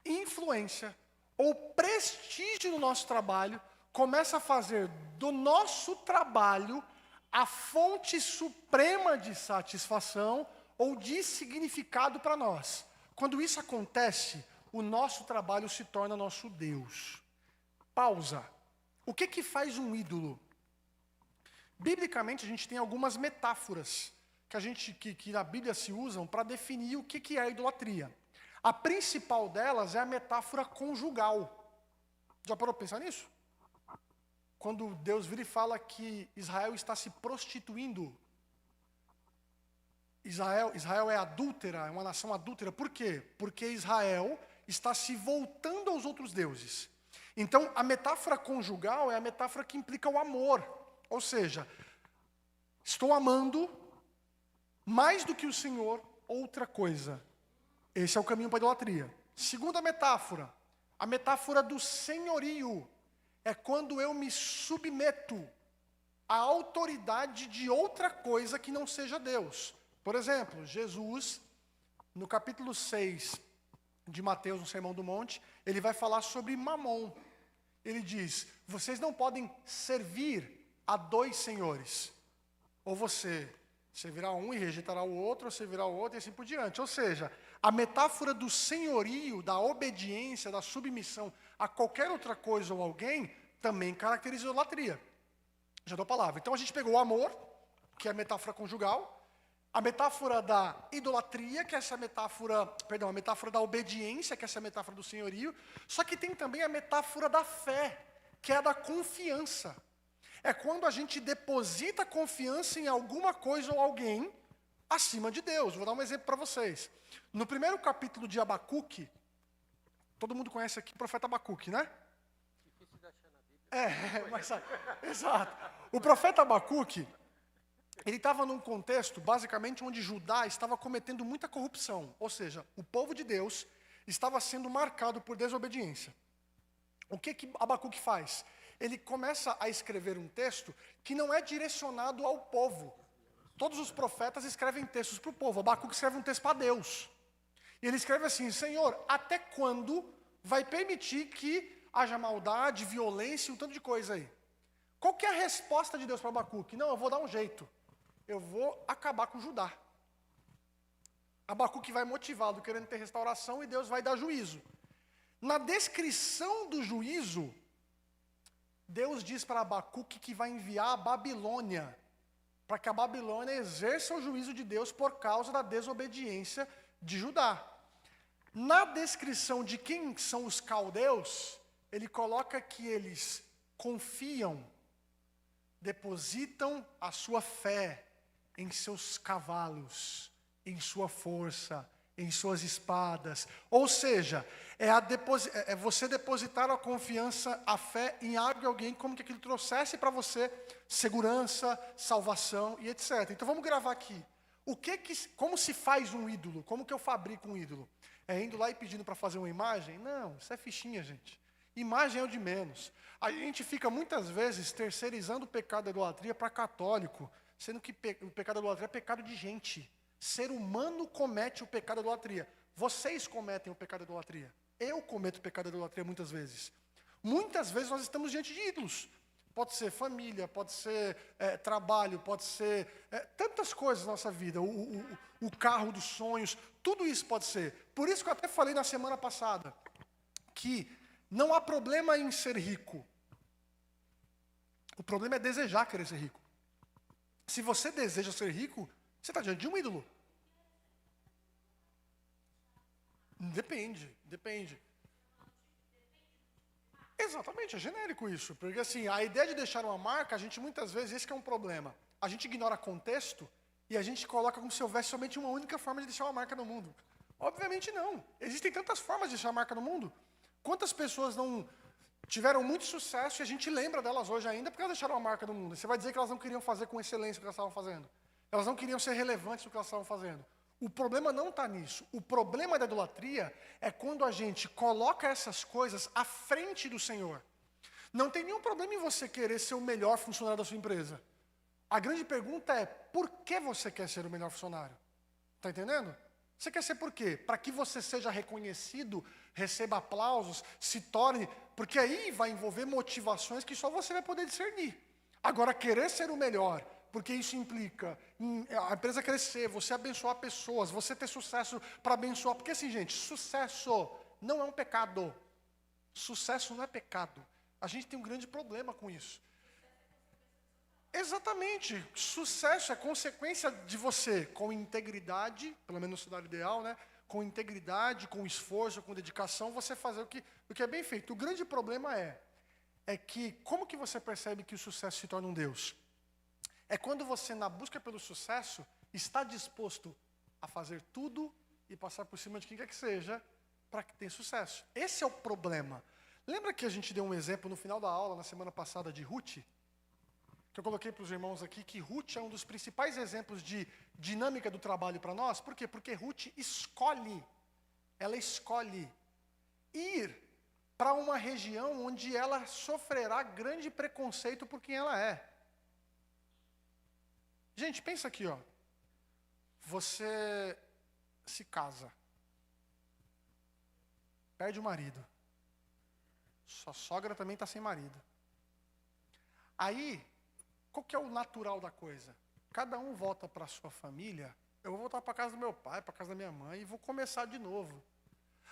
influência ou prestígio no nosso trabalho começa a fazer do nosso trabalho a fonte suprema de satisfação ou de significado para nós. Quando isso acontece, o nosso trabalho se torna nosso Deus. Pausa. O que faz um ídolo? Biblicamente, a gente tem algumas metáforas que na Bíblia se usam para definir o que é a idolatria. A principal delas é a metáfora conjugal. Já parou para pensar nisso? Quando Deus vira e fala que Israel está se prostituindo. Israel é adúltera, é uma nação adúltera. Por quê? Porque Israel está se voltando aos outros deuses. Então, a metáfora conjugal é a metáfora que implica o amor. Ou seja, estou amando mais do que o Senhor outra coisa. Esse é o caminho para a idolatria. Segunda metáfora, a metáfora do senhorio. É quando eu me submeto à autoridade de outra coisa que não seja Deus. Por exemplo, Jesus, no capítulo 6 de Mateus, no Sermão do Monte, ele vai falar sobre Mamon. Ele diz, vocês não podem servir a dois senhores. Ou você servirá um e rejeitará o outro, ou servirá o outro e assim por diante. Ou seja, a metáfora do senhorio, da obediência, da submissão a qualquer outra coisa ou alguém, também caracteriza a idolatria. Já dou a palavra. Então a gente pegou o amor, que é a metáfora conjugal, a metáfora da idolatria, que é essa metáfora, perdão, a metáfora da obediência, que é essa metáfora do senhorio, só que tem também a metáfora da fé, que é a da confiança. É quando a gente deposita confiança em alguma coisa ou alguém acima de Deus. Vou dar um exemplo para vocês. No primeiro capítulo de Abacuque, todo mundo conhece aqui o profeta Abacuque, né? Mas exato. O profeta Abacuque, ele estava num contexto, basicamente, onde Judá estava cometendo muita corrupção. Ou seja, o povo de Deus estava sendo marcado por desobediência. O que Abacuque faz? Ele começa a escrever um texto que não é direcionado ao povo. Todos os profetas escrevem textos para o povo. Abacuque escreve um texto para Deus. E ele escreve assim, Senhor, até quando vai permitir que haja maldade, violência e um tanto de coisa aí? Qual que é a resposta de Deus para Abacuque? Não, eu vou dar um jeito. Eu vou acabar com Judá. Abacuque vai motivado, querendo ter restauração, e Deus vai dar juízo. Na descrição do juízo, Deus diz para Abacuque que vai enviar a Babilônia, para que a Babilônia exerça o juízo de Deus por causa da desobediência de Judá. Na descrição de quem são os caldeus, ele coloca que eles confiam, depositam a sua fé em seus cavalos, em sua força, em suas espadas. Ou seja, é você depositar a confiança, a fé em algo e alguém, como que aquilo trouxesse para você segurança, salvação e etc. Então vamos gravar aqui. Como se faz um ídolo? Como que eu fabrico um ídolo? É indo lá e pedindo para fazer uma imagem? Não, isso é fichinha, gente. Imagem é o de menos. A gente fica muitas vezes terceirizando o pecado da idolatria para católico, sendo que o pecado da idolatria é pecado de gente. Ser humano comete o pecado da idolatria. Vocês cometem o pecado da idolatria. Eu cometo o pecado da idolatria muitas vezes. Muitas vezes nós estamos diante de ídolos. Pode ser família, pode ser trabalho, pode ser tantas coisas na nossa vida. O carro dos sonhos, tudo isso pode ser. Por isso que eu até falei na semana passada, que não há problema em ser rico. O problema é desejar querer ser rico. Se você deseja ser rico, você está diante de um ídolo. Depende. Exatamente, é genérico isso. Porque assim, a ideia de deixar uma marca, a gente muitas vezes, esse que é um problema. A gente ignora contexto e a gente coloca como se houvesse somente uma única forma de deixar uma marca no mundo. Obviamente não. Existem tantas formas de deixar marca no mundo. Quantas pessoas não tiveram muito sucesso e a gente lembra delas hoje ainda porque elas deixaram uma marca no mundo? Você vai dizer que elas não queriam fazer com excelência o que elas estavam fazendo. Elas não queriam ser relevantes no que elas estavam fazendo. O problema não está nisso. O problema da idolatria é quando a gente coloca essas coisas à frente do Senhor. Não tem nenhum problema em você querer ser o melhor funcionário da sua empresa. A grande pergunta é, por que você quer ser o melhor funcionário? Está entendendo? Você quer ser por quê? Para que você seja reconhecido, receba aplausos, se torne... Porque aí vai envolver motivações que só você vai poder discernir. Agora, querer ser o melhor, porque isso implica a empresa crescer, você abençoar pessoas, você ter sucesso para abençoar. Porque assim, gente, sucesso não é um pecado. Sucesso não é pecado. A gente tem um grande problema com isso. Exatamente. Sucesso é consequência de você, com integridade, pelo menos no cenário ideal, né? Com integridade, com esforço, com dedicação, você fazer o que é bem feito. O grande problema é que, como que você percebe que o sucesso se torna um Deus? É quando você, na busca pelo sucesso, está disposto a fazer tudo e passar por cima de quem quer que seja para que tenha sucesso. Esse é o problema. Lembra que a gente deu um exemplo no final da aula, na semana passada, de Ruth? Que eu coloquei para os irmãos aqui que Ruth é um dos principais exemplos de dinâmica do trabalho para nós. Por quê? Porque Ruth ela escolhe ir para uma região onde ela sofrerá grande preconceito por quem ela é. Gente, pensa aqui, ó. Você se casa, perde o marido, sua sogra também está sem marido. Aí, qual que é o natural da coisa? Cada um volta para a sua família, eu vou voltar para a casa do meu pai, para a casa da minha mãe, e vou começar de novo.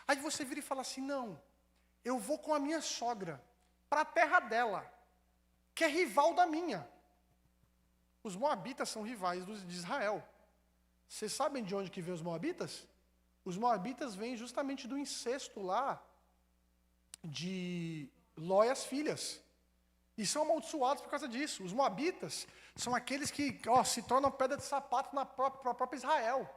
Aí você vira e fala assim, não, eu vou com a minha sogra, para a terra dela, que é rival da minha. Os moabitas são rivais de Israel. Vocês sabem de onde que vem os moabitas? Os moabitas vêm justamente do incesto lá de Ló e as filhas. E são amaldiçoados por causa disso. Os moabitas são aqueles que se tornam pedra de sapato na própria Israel.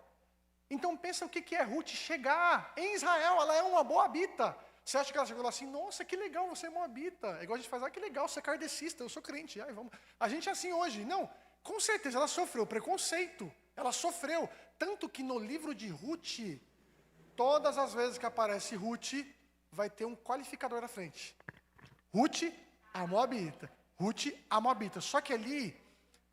Então pensa o que é Ruth chegar em Israel, ela é uma moabita. Você acha que ela chegou lá assim, nossa, que legal, você é moabita. É igual a gente faz, que legal, você é kardecista, eu sou crente. Vamos. A gente é assim hoje. Não, com certeza ela sofreu preconceito. Ela sofreu. Tanto que no livro de Ruth, todas as vezes que aparece Ruth, vai ter um qualificador à frente. Ruth, a moabita. Ruth, a moabita. Só que ali,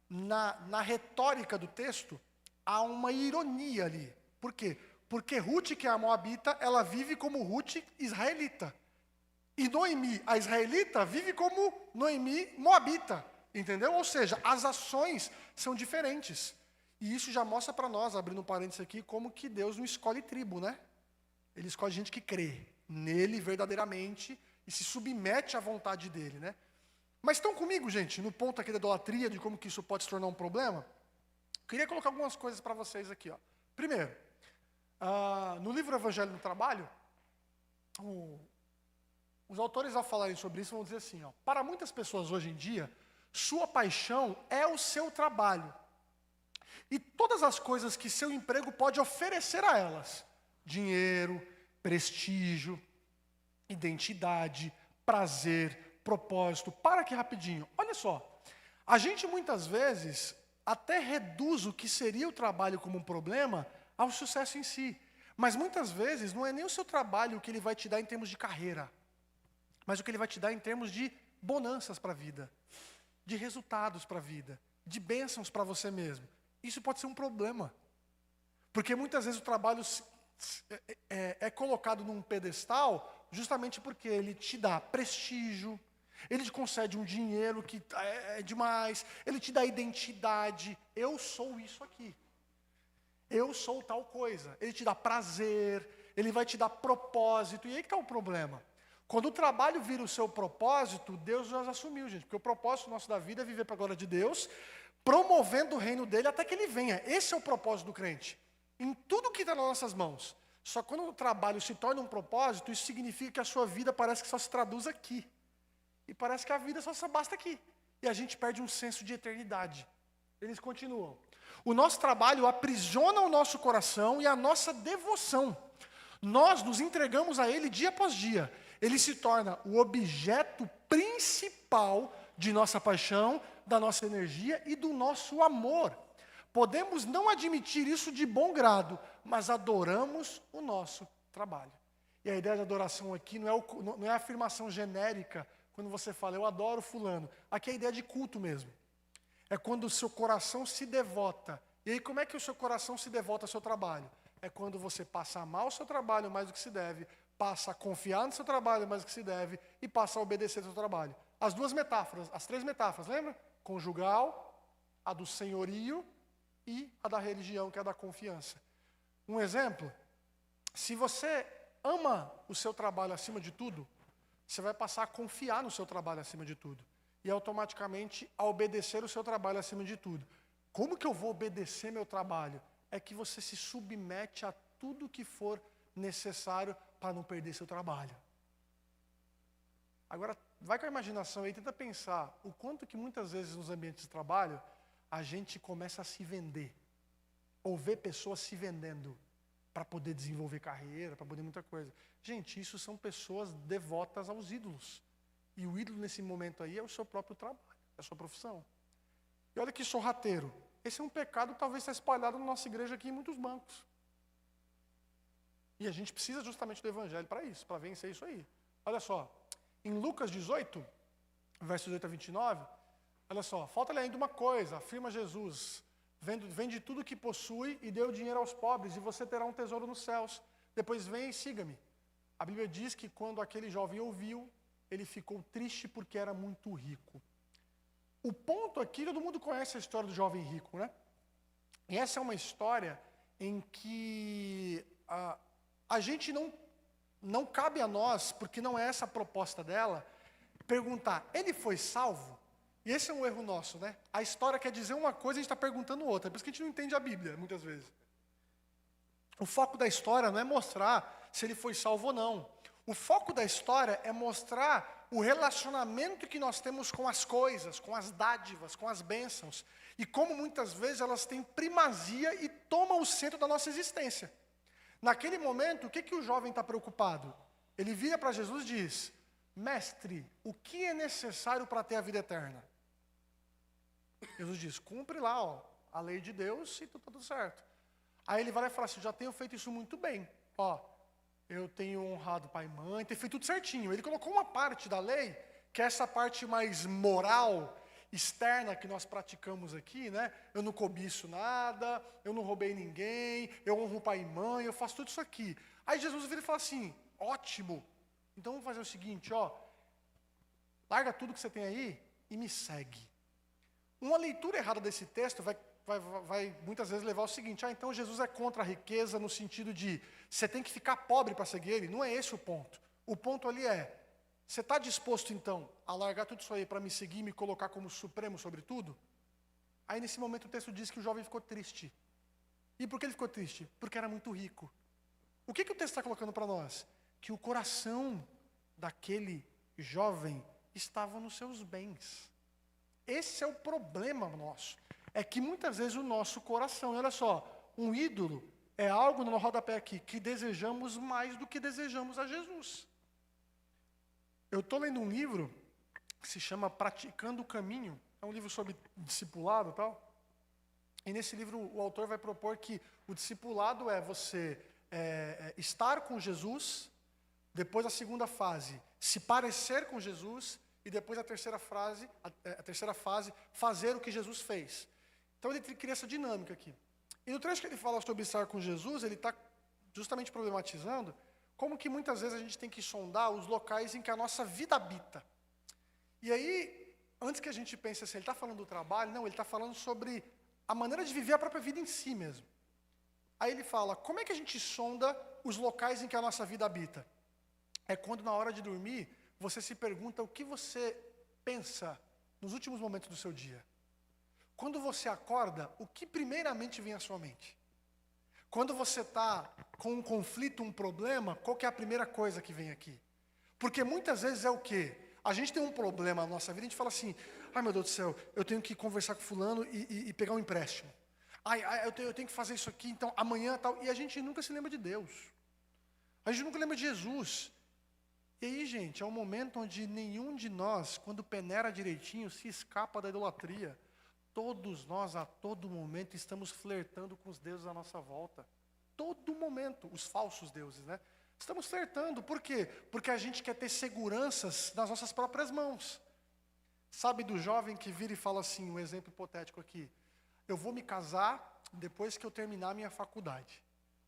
na retórica do texto, há uma ironia ali. Por quê? Porque Ruth, que é a moabita, ela vive como Ruth israelita. E Noemi, a israelita, vive como Noemi moabita. Entendeu? Ou seja, as ações são diferentes. E isso já mostra para nós, abrindo um parênteses aqui, como que Deus não escolhe tribo, né? Ele escolhe gente que crê nele verdadeiramente e se submete à vontade dele, né? Mas estão comigo, gente, no ponto aqui da idolatria, de como que isso pode se tornar um problema? Queria colocar algumas coisas para vocês aqui, ó. Primeiro, no livro Evangelho no Trabalho, os autores, ao falarem sobre isso, vão dizer assim, ó, para muitas pessoas hoje em dia, sua paixão é o seu trabalho. E todas as coisas que seu emprego pode oferecer a elas. Dinheiro, prestígio, identidade, prazer, propósito. Para aqui rapidinho. Olha só. A gente muitas vezes até reduz o que seria o trabalho como um problema ao sucesso em si. Mas muitas vezes não é nem o seu trabalho o que ele vai te dar em termos de carreira. Mas o que ele vai te dar em termos de bonanças para a vida. De resultados para a vida. De bênçãos para você mesmo. Isso pode ser um problema. Porque muitas vezes o trabalho é colocado num pedestal justamente porque ele te dá prestígio, ele te concede um dinheiro que é demais, ele te dá identidade. Eu sou isso aqui. Eu sou tal coisa. Ele te dá prazer, ele vai te dar propósito. E aí que está o problema. Quando o trabalho vira o seu propósito, Deus já assumiu, gente. Porque o propósito nosso da vida é viver para a glória de Deus, promovendo o reino dele até que ele venha. Esse é o propósito do crente. Em tudo que está nas nossas mãos. Só que quando o trabalho se torna um propósito, isso significa que a sua vida parece que só se traduz aqui. E parece que a vida só basta aqui. E a gente perde um senso de eternidade. Eles continuam. O nosso trabalho aprisiona o nosso coração e a nossa devoção. Nós nos entregamos a ele dia após dia. Ele se torna o objeto principal de nossa paixão, da nossa energia e do nosso amor. Podemos não admitir isso de bom grado, mas adoramos o nosso trabalho. E a ideia de adoração aqui não é a afirmação genérica, quando você fala, eu adoro fulano. Aqui é a ideia de culto mesmo. É quando o seu coração se devota. E aí como é que o seu coração se devota ao seu trabalho? É quando você passa a amar o seu trabalho mais do que se deve, passa a confiar no seu trabalho mais do que se deve e passa a obedecer ao seu trabalho. As duas metáforas, as três metáforas, lembra? Conjugal, a do senhorio e a da religião, que é a da confiança. Um exemplo, se você ama o seu trabalho acima de tudo, você vai passar a confiar no seu trabalho acima de tudo. E automaticamente a obedecer o seu trabalho acima de tudo. Como que eu vou obedecer meu trabalho? É que você se submete a tudo que for necessário para não perder seu trabalho. Agora, vai com a imaginação aí e tenta pensar o quanto que muitas vezes nos ambientes de trabalho a gente começa a se vender. Ou ver pessoas se vendendo. para poder desenvolver carreira, para poder muita coisa. Gente, isso são pessoas devotas aos ídolos. E o ídolo nesse momento aí é o seu próprio trabalho, é a sua profissão. E olha que sorrateiro. Esse é um pecado que talvez está espalhado na nossa igreja aqui em muitos bancos. E a gente precisa justamente do evangelho para isso, para vencer isso aí. Olha só, em Lucas 18, versos 18 a 29, olha só, falta-lhe ainda uma coisa, afirma Jesus, vende tudo o que possui e dê o dinheiro aos pobres, e você terá um tesouro nos céus. Depois vem e siga-me. A Bíblia diz que quando aquele jovem ouviu, ele ficou triste porque era muito rico. O ponto aqui, todo mundo conhece a história do jovem rico, né? E essa é uma história em que a gente não cabe a nós, porque não é essa a proposta dela, perguntar, ele foi salvo? E esse é um erro nosso, né? A história quer dizer uma coisa e a gente está perguntando outra. Por isso que a gente não entende a Bíblia, muitas vezes. O foco da história não é mostrar se ele foi salvo ou não. O foco da história é mostrar o relacionamento que nós temos com as coisas, com as dádivas, com as bênçãos. E como muitas vezes elas têm primazia e tomam o centro da nossa existência. Naquele momento, o que o jovem está preocupado? Ele vira para Jesus e diz, mestre, o que é necessário para ter a vida eterna? Jesus diz, cumpre lá a lei de Deus e está tudo certo. Aí ele vai lá e fala assim, já tenho feito isso muito bem. Eu tenho honrado pai e mãe, tenho feito tudo certinho. Ele colocou uma parte da lei, que é essa parte mais moral, externa que nós praticamos aqui, né? Eu não cobiço nada, eu não roubei ninguém, eu honro pai e mãe, eu faço tudo isso aqui. Aí Jesus vira e fala assim, ótimo, então vamos fazer o seguinte, larga tudo que você tem aí e me segue. Uma leitura errada desse texto vai muitas vezes levar ao seguinte, então Jesus é contra a riqueza no sentido de você tem que ficar pobre para seguir ele. Não é esse o ponto. O ponto ali é, você está disposto então a largar tudo isso aí para me seguir e me colocar como supremo sobre tudo? Aí nesse momento o texto diz que o jovem ficou triste. E por que ele ficou triste? Porque era muito rico. O que o texto está colocando para nós? Que o coração daquele jovem estava nos seus bens. Esse é o problema nosso. É que muitas vezes o nosso coração, olha só, um ídolo é algo no rodapé aqui, que desejamos mais do que desejamos a Jesus. Eu estou lendo um livro que se chama Praticando o Caminho, é um livro sobre discipulado e tal, e nesse livro o autor vai propor que o discipulado é você estar com Jesus, depois a segunda fase, se parecer com Jesus, e depois a terceira fase, fazer o que Jesus fez. Então ele cria essa dinâmica aqui. E no trecho que ele fala sobre estar com Jesus, ele está justamente problematizando como que muitas vezes a gente tem que sondar os locais em que a nossa vida habita. E aí, antes que a gente pense assim, ele está falando do trabalho, não, ele está falando sobre a maneira de viver a própria vida em si mesmo. Aí ele fala, como é que a gente sonda os locais em que a nossa vida habita? É quando na hora de dormir, você se pergunta o que você pensa nos últimos momentos do seu dia. Quando você acorda, o que primeiramente vem à sua mente? Quando você está com um conflito, um problema, qual que é a primeira coisa que vem aqui? Porque muitas vezes é o quê? A gente tem um problema na nossa vida, a gente fala assim, ai meu Deus do céu, eu tenho que conversar com fulano e pegar um empréstimo. Eu tenho que fazer isso aqui, então amanhã tal. E a gente nunca se lembra de Deus. A gente nunca lembra de Jesus. E aí, gente, é um momento onde nenhum de nós, quando peneira direitinho, se escapa da idolatria. Todos nós, a todo momento, estamos flertando com os deuses à nossa volta. Todo momento, os falsos deuses, né? Estamos flertando, por quê? Porque a gente quer ter seguranças nas nossas próprias mãos. Sabe do jovem que vira e fala assim, um exemplo hipotético aqui, eu vou me casar depois que eu terminar a minha faculdade.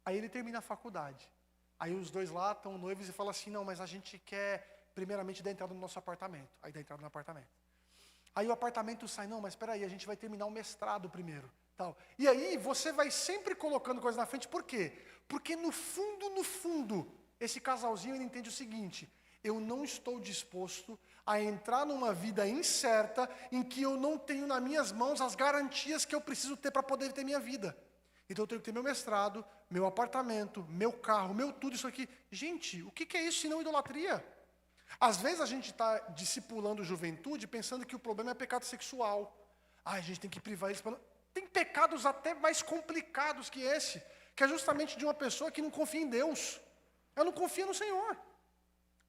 Aí ele termina a faculdade. Aí os dois lá estão noivos e falam assim, não, mas a gente quer primeiramente dar entrada no nosso apartamento. Aí dá entrada no apartamento. Aí o apartamento sai, não, mas espera aí, a gente vai terminar o mestrado primeiro. Tal. E aí você vai sempre colocando coisas na frente, por quê? Porque no fundo, esse casalzinho ele entende o seguinte, eu não estou disposto a entrar numa vida incerta em que eu não tenho nas minhas mãos as garantias que eu preciso ter para poder ter minha vida. Então eu tenho que ter meu mestrado, meu apartamento, meu carro, meu tudo isso aqui. Gente, o que é isso se não idolatria? Às vezes a gente está discipulando juventude pensando que o problema é pecado sexual. A gente tem que privar eles. Tem pecados até mais complicados que esse, que é justamente de uma pessoa que não confia em Deus. Ela não confia no Senhor.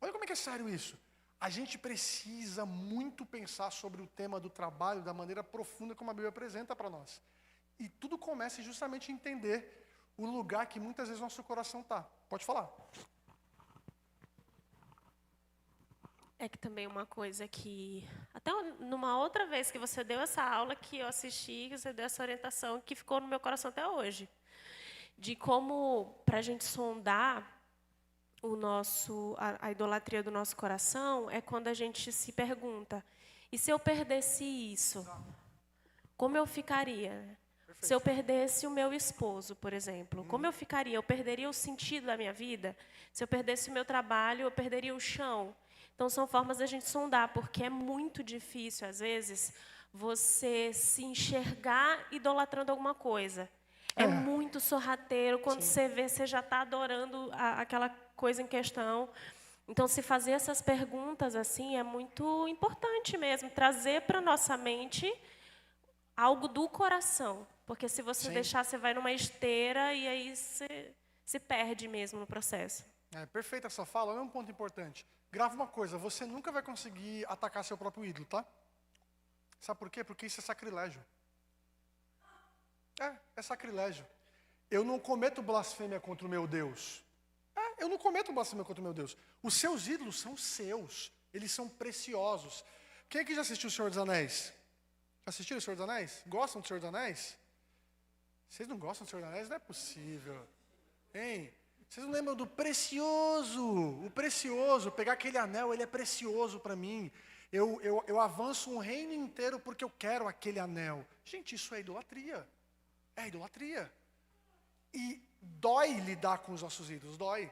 Olha como é que é sério isso. A gente precisa muito pensar sobre o tema do trabalho da maneira profunda como a Bíblia apresenta para nós. E tudo começa justamente em entender o lugar que muitas vezes nosso coração está. Pode falar. É que também uma coisa que, até numa outra vez que você deu essa aula que eu assisti, que você deu essa orientação, que ficou no meu coração até hoje, de como, para a gente sondar a idolatria do nosso coração, é quando a gente se pergunta, e se eu perdesse isso, como eu ficaria? Se eu perdesse o meu esposo, por exemplo, como eu ficaria? Eu perderia o sentido da minha vida? Se eu perdesse o meu trabalho, eu perderia o chão? Então, são formas da gente sondar, porque é muito difícil, às vezes, você se enxergar idolatrando alguma coisa. É muito sorrateiro, quando você vê, você já está adorando aquela coisa em questão. Então, se fazer essas perguntas assim é muito importante mesmo, trazer para a nossa mente algo do coração. Porque se você deixar, você vai numa esteira e aí você se perde mesmo no processo. É perfeita essa fala, olha um ponto importante. Grava uma coisa, você nunca vai conseguir atacar seu próprio ídolo, tá? Sabe por quê? Porque isso é sacrilégio. É sacrilégio. Eu não cometo blasfêmia contra o meu Deus. Eu não cometo blasfêmia contra o meu Deus. Os seus ídolos são seus. Eles são preciosos. Quem aqui já assistiu O Senhor dos Anéis? Já assistiram O Senhor dos Anéis? Gostam do Senhor dos Anéis? Vocês não gostam do Senhor dos Anéis? Não é possível. Hein? Vocês não lembram do precioso? O precioso. Pegar aquele anel, ele é precioso para mim. Eu avanço um reino inteiro porque eu quero aquele anel. Gente, isso é idolatria. É idolatria. E dói lidar com os nossos ídolos, dói.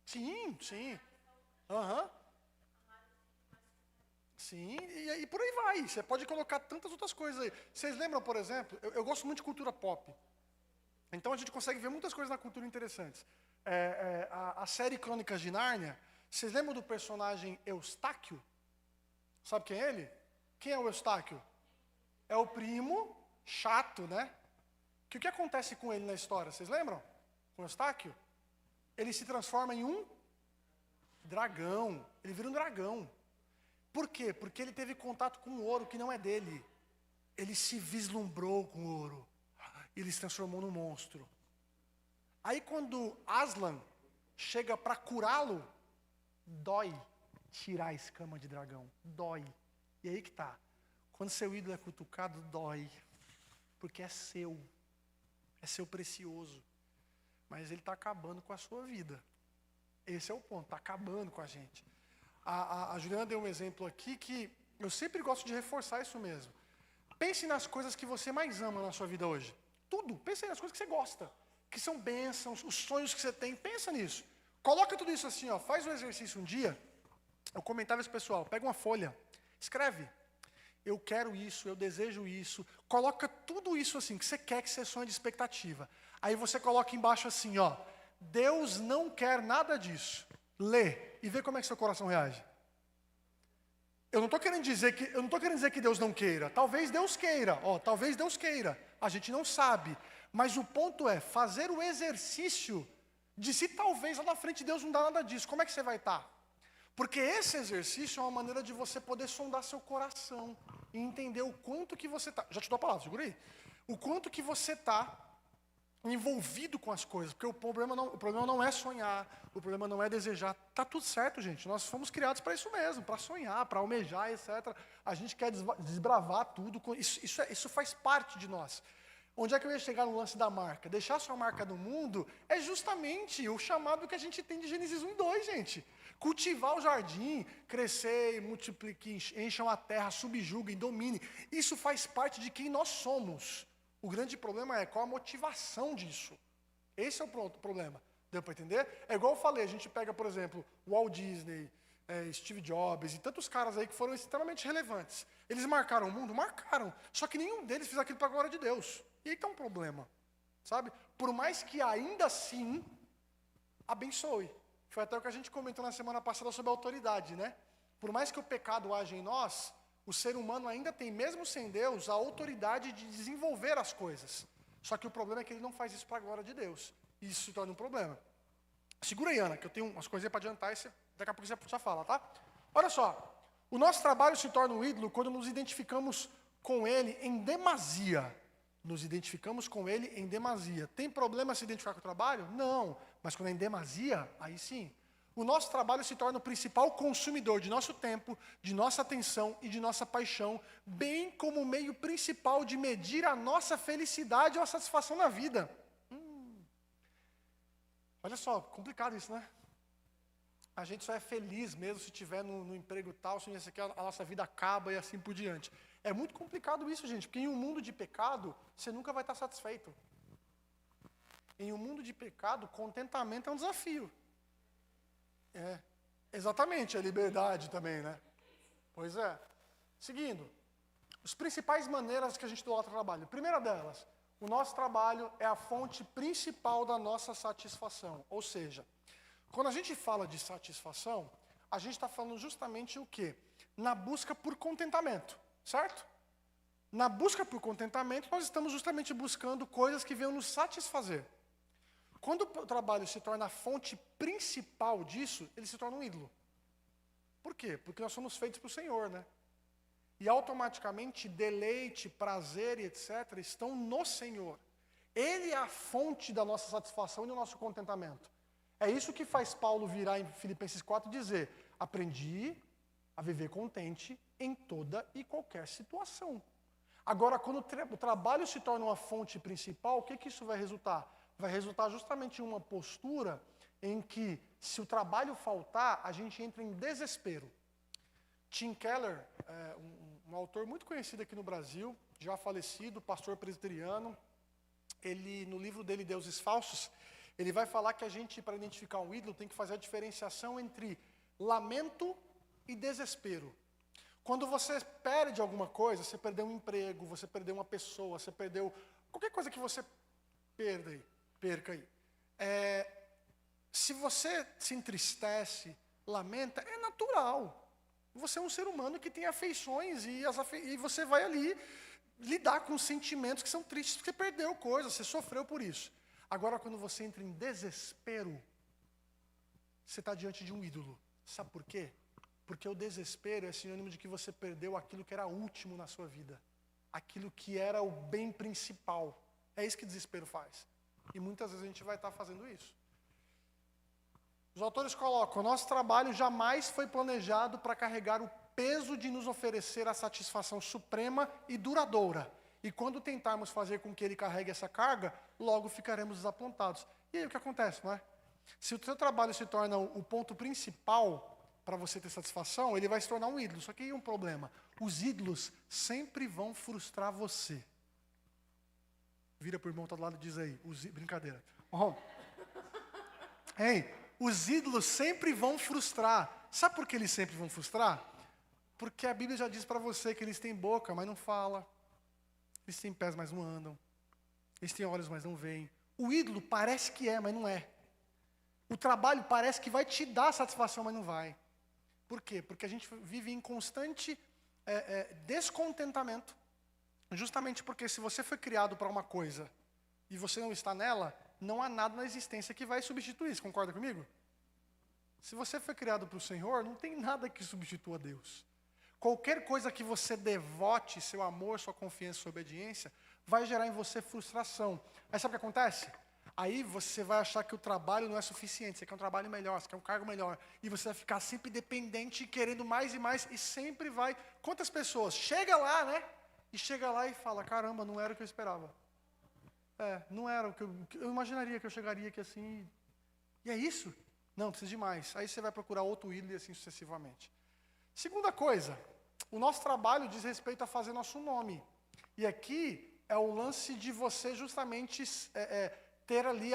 Sim. Sim, e por aí vai. Você pode colocar tantas outras coisas aí. Vocês lembram, por exemplo, eu gosto muito de cultura pop. Então a gente consegue ver muitas coisas na cultura interessantes. A série Crônicas de Nárnia, vocês lembram do personagem Eustáquio? Sabe quem é ele? Quem é o Eustáquio? É o primo chato, né? Que o que acontece com ele na história? Vocês lembram? Com o Eustáquio? Ele se transforma em um dragão. Ele vira um dragão. Por quê? Porque ele teve contato com o ouro que não é dele. Ele se vislumbrou com o ouro. Ele se transformou num monstro. Aí quando Aslan chega para curá-lo, dói tirar a escama de dragão. Dói. E aí que tá. Quando seu ídolo é cutucado, dói. Porque é seu. É seu precioso. Mas ele está acabando com a sua vida. Esse é o ponto. Está acabando com a gente. A Juliana deu um exemplo aqui que eu sempre gosto de reforçar isso mesmo. Pense nas coisas que você mais ama na sua vida hoje. Tudo. Pense nas coisas que você gosta. Que são bênçãos, os sonhos que você tem. Pensa nisso. Coloca tudo isso assim, ó. Faz um exercício um dia. Eu comentava isso, pessoal. Pega uma folha. Escreve. Eu quero isso, eu desejo isso. Coloca tudo isso assim, que você quer, que você sonha de expectativa. Aí você coloca embaixo assim, ó. Deus não quer nada disso. Lê e vê como é que seu coração reage. Eu não estou querendo dizer que Deus não queira. Talvez Deus queira, talvez Deus queira. A gente não sabe. Mas o ponto é fazer o exercício de se talvez lá na frente Deus não dá nada disso. Como é que você vai estar? Porque esse exercício é uma maneira de você poder sondar seu coração e entender o quanto que você está. Já te dou a palavra, segura aí. O quanto que você está envolvido com as coisas. Porque o problema não é sonhar, o problema não é desejar. Está tudo certo, gente. Nós fomos criados para isso mesmo, para sonhar, para almejar, etc. A gente quer desbravar tudo. Isso faz parte de nós. Onde é que eu ia chegar no lance da marca? Deixar sua marca no mundo é justamente o chamado que a gente tem de Gênesis 1 e 2, gente. Cultivar o jardim, crescer, multiplique, encham a terra, subjuguem, dominem. Isso faz parte de quem nós somos. O grande problema é qual a motivação disso. Esse é o problema. Deu para entender? É igual eu falei, a gente pega, por exemplo, Walt Disney, Steve Jobs e tantos caras aí que foram extremamente relevantes. Eles marcaram o mundo? Marcaram. Só que nenhum deles fez aquilo para a glória de Deus. E aí está um problema. Sabe? Por mais que ainda assim abençoe. Foi até o que a gente comentou na semana passada sobre a autoridade, né? Por mais que o pecado haja em nós, O ser humano ainda tem, mesmo sem Deus, a autoridade de desenvolver as coisas. Só que o problema é que ele não faz isso para a glória de Deus. E isso se torna um problema. Segura aí, Ana, que eu tenho umas coisinhas para adiantar e daqui a pouco você já fala, tá? Olha só, o nosso trabalho se torna um ídolo quando nos identificamos com ele em demasia. Nos identificamos com ele em demasia. Tem problema se identificar com o trabalho? Não. Mas quando é em demasia, aí sim. O nosso trabalho se torna o principal consumidor de nosso tempo, de nossa atenção e de nossa paixão, bem como o meio principal de medir a nossa felicidade ou a satisfação na vida. Olha só, complicado isso, né? A gente só é feliz mesmo se estiver no emprego tal, se isso aqui, a nossa vida acaba e assim por diante. É muito complicado isso, gente, porque em um mundo de pecado, você nunca vai estar satisfeito. Em um mundo de pecado, contentamento é um desafio. Exatamente, a liberdade também, né? Pois é. Seguindo, as principais maneiras que a gente idolatra o trabalho. Primeira delas, o nosso trabalho é a fonte principal da nossa satisfação. Ou seja, quando a gente fala de satisfação, a gente está falando justamente o quê? Na busca por contentamento, certo? Na busca por contentamento, nós estamos justamente buscando coisas que venham nos satisfazer. Quando o trabalho se torna a fonte principal disso, ele se torna um ídolo. Por quê? Porque nós somos feitos para o Senhor, né? E automaticamente deleite, prazer e etc. estão no Senhor. Ele é a fonte da nossa satisfação e do nosso contentamento. É isso que faz Paulo virar em Filipenses 4 e dizer: aprendi a viver contente em toda e qualquer situação. Agora, quando o trabalho se torna uma fonte principal, o que isso vai resultar? Vai resultar justamente em uma postura em que, se o trabalho faltar, a gente entra em desespero. Tim Keller, um autor muito conhecido aqui no Brasil, já falecido, pastor presbiteriano, ele, no livro dele, Deuses Falsos, ele vai falar que a gente, para identificar um ídolo, tem que fazer a diferenciação entre lamento e desespero. Quando você perde alguma coisa, você perdeu um emprego, você perdeu uma pessoa, você perdeu qualquer coisa que você perca aí. Se você se entristece, lamenta, é natural. Você é um ser humano que tem afeições e você vai ali lidar com sentimentos que são tristes, porque você perdeu coisas, você sofreu por isso. Agora, quando você entra em desespero, você está diante de um ídolo. Sabe por quê? Porque o desespero é sinônimo de que você perdeu aquilo que era último na sua vida. Aquilo que era o bem principal. É isso que o desespero faz. E muitas vezes a gente vai estar fazendo isso. Os autores colocam: nosso trabalho jamais foi planejado para carregar o peso de nos oferecer a satisfação suprema e duradoura. E quando tentarmos fazer com que ele carregue essa carga, logo ficaremos desapontados. E aí o que acontece, não é? Se o seu trabalho se torna o ponto principal para você ter satisfação, ele vai se tornar um ídolo. Só que aí um problema: os ídolos sempre vão frustrar você. Vira para o irmão que está do lado e diz aí, brincadeira. Os ídolos sempre vão frustrar. Sabe por que eles sempre vão frustrar? Porque a Bíblia já diz para você que eles têm boca, mas não falam. Eles têm pés, mas não andam. Eles têm olhos, mas não veem. O ídolo parece que é, mas não é. O trabalho parece que vai te dar satisfação, mas não vai. Por quê? Porque a gente vive em constante descontentamento. Justamente porque se você foi criado para uma coisa e você não está nela, não há nada na existência que vai substituir. Você concorda comigo? Se você foi criado para o Senhor, não tem nada que substitua Deus. Qualquer coisa que você devote seu amor, sua confiança, sua obediência, vai gerar em você frustração. Aí sabe o que acontece? Aí você vai achar que o trabalho não é suficiente, você quer um trabalho melhor, você quer um cargo melhor. E você vai ficar sempre dependente, querendo mais e mais, e sempre vai... Quantas pessoas? Chega lá, né? E chega lá e fala: caramba, não era o que eu esperava. Não era o que eu imaginaria que eu chegaria aqui assim. E é isso? Não, precisa de mais. Aí você vai procurar outro ídolo e assim sucessivamente. Segunda coisa, o nosso trabalho diz respeito a fazer nosso nome. E aqui é o lance de você justamente ter ali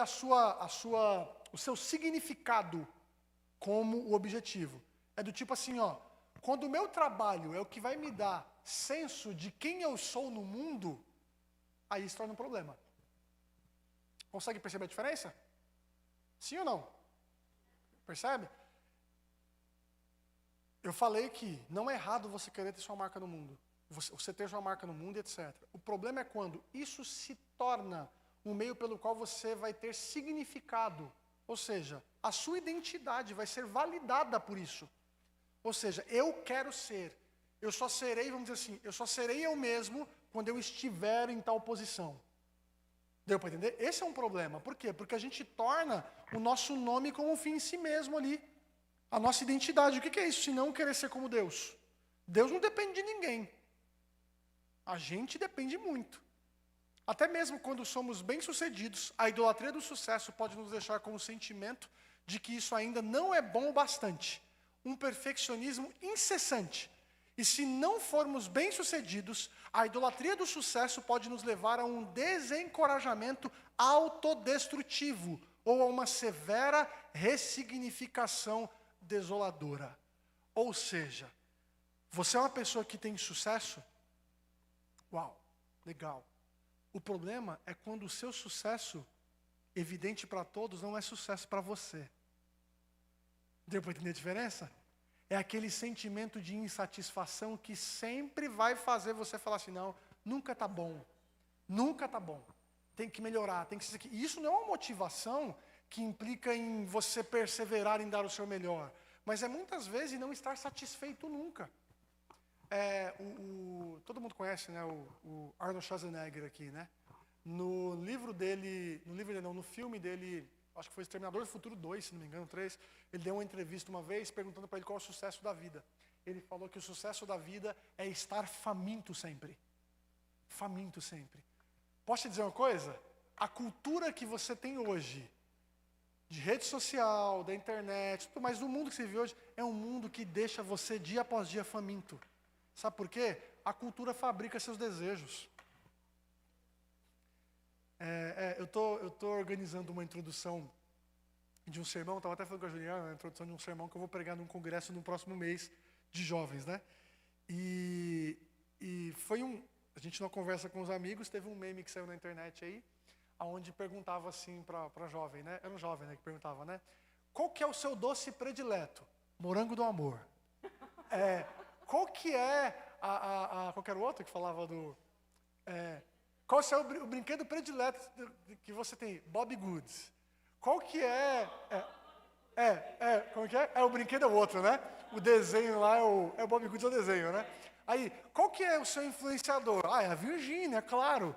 o seu significado como o objetivo. É do tipo assim, quando o meu trabalho é o que vai me dar senso de quem eu sou no mundo, aí se torna um problema. Consegue perceber a diferença? Sim ou não? Percebe? eu falei que não é errado você querer ter sua marca no mundo. Você ter sua marca no mundo e etc. O problema é quando isso se torna um meio pelo qual você vai ter significado. Ou seja, a sua identidade vai ser validada por isso. Ou seja, eu quero ser. Eu só serei, vamos dizer assim, eu só serei eu mesmo quando eu estiver em tal posição. Deu para entender? Esse é um problema. Por quê? Porque a gente torna o nosso nome como um fim em si mesmo ali. A nossa identidade. O que é isso se não querer ser como Deus? Deus não depende de ninguém. A gente depende muito. Até mesmo quando somos bem-sucedidos, a idolatria do sucesso pode nos deixar com o sentimento de que isso ainda não é bom o bastante. Um perfeccionismo incessante. E se não formos bem-sucedidos, a idolatria do sucesso pode nos levar a um desencorajamento autodestrutivo ou a uma severa ressignificação desoladora. Ou seja, você é uma pessoa que tem sucesso? Uau, legal. O problema é quando o seu sucesso, evidente para todos, não é sucesso para você. Deu para entender a diferença? É aquele sentimento de insatisfação que sempre vai fazer você falar assim, não, nunca está bom. Nunca está bom. Tem que melhorar, tem que ser... E isso não é uma motivação que implica em você perseverar em dar o seu melhor. Mas é muitas vezes não estar satisfeito nunca. Todo mundo conhece, né, o Arnold Schwarzenegger aqui, né? No filme dele, acho que foi Exterminador do Futuro 2, se não me engano, 3, ele deu uma entrevista uma vez perguntando para ele qual é o sucesso da vida. Ele falou que o sucesso da vida é estar faminto sempre. Faminto sempre. Posso te dizer uma coisa? A cultura que você tem hoje, de rede social, da internet, tudo mais, do mundo que você vive hoje, é um mundo que deixa você dia após dia faminto. Sabe por quê? A cultura fabrica seus desejos. Eu tô organizando uma introdução de um sermão, estava até falando com a Juliana, a introdução de um sermão que eu vou pregar num congresso no próximo mês de jovens, né? E foi a gente numa conversa com os amigos, teve um meme que saiu na internet aí, onde perguntava assim para jovem, né? Era um jovem, né, que perguntava, né? Qual que é o seu doce predileto? Morango do amor. Qual que é qualquer outro que falava do... qual é o brinquedo predileto que você tem? Bob Goods. Qual que é... como que é? O brinquedo é o outro, né? O desenho lá é o Bob Goods é o desenho, né? Aí, qual que é o seu influenciador? É a Virgínia, claro.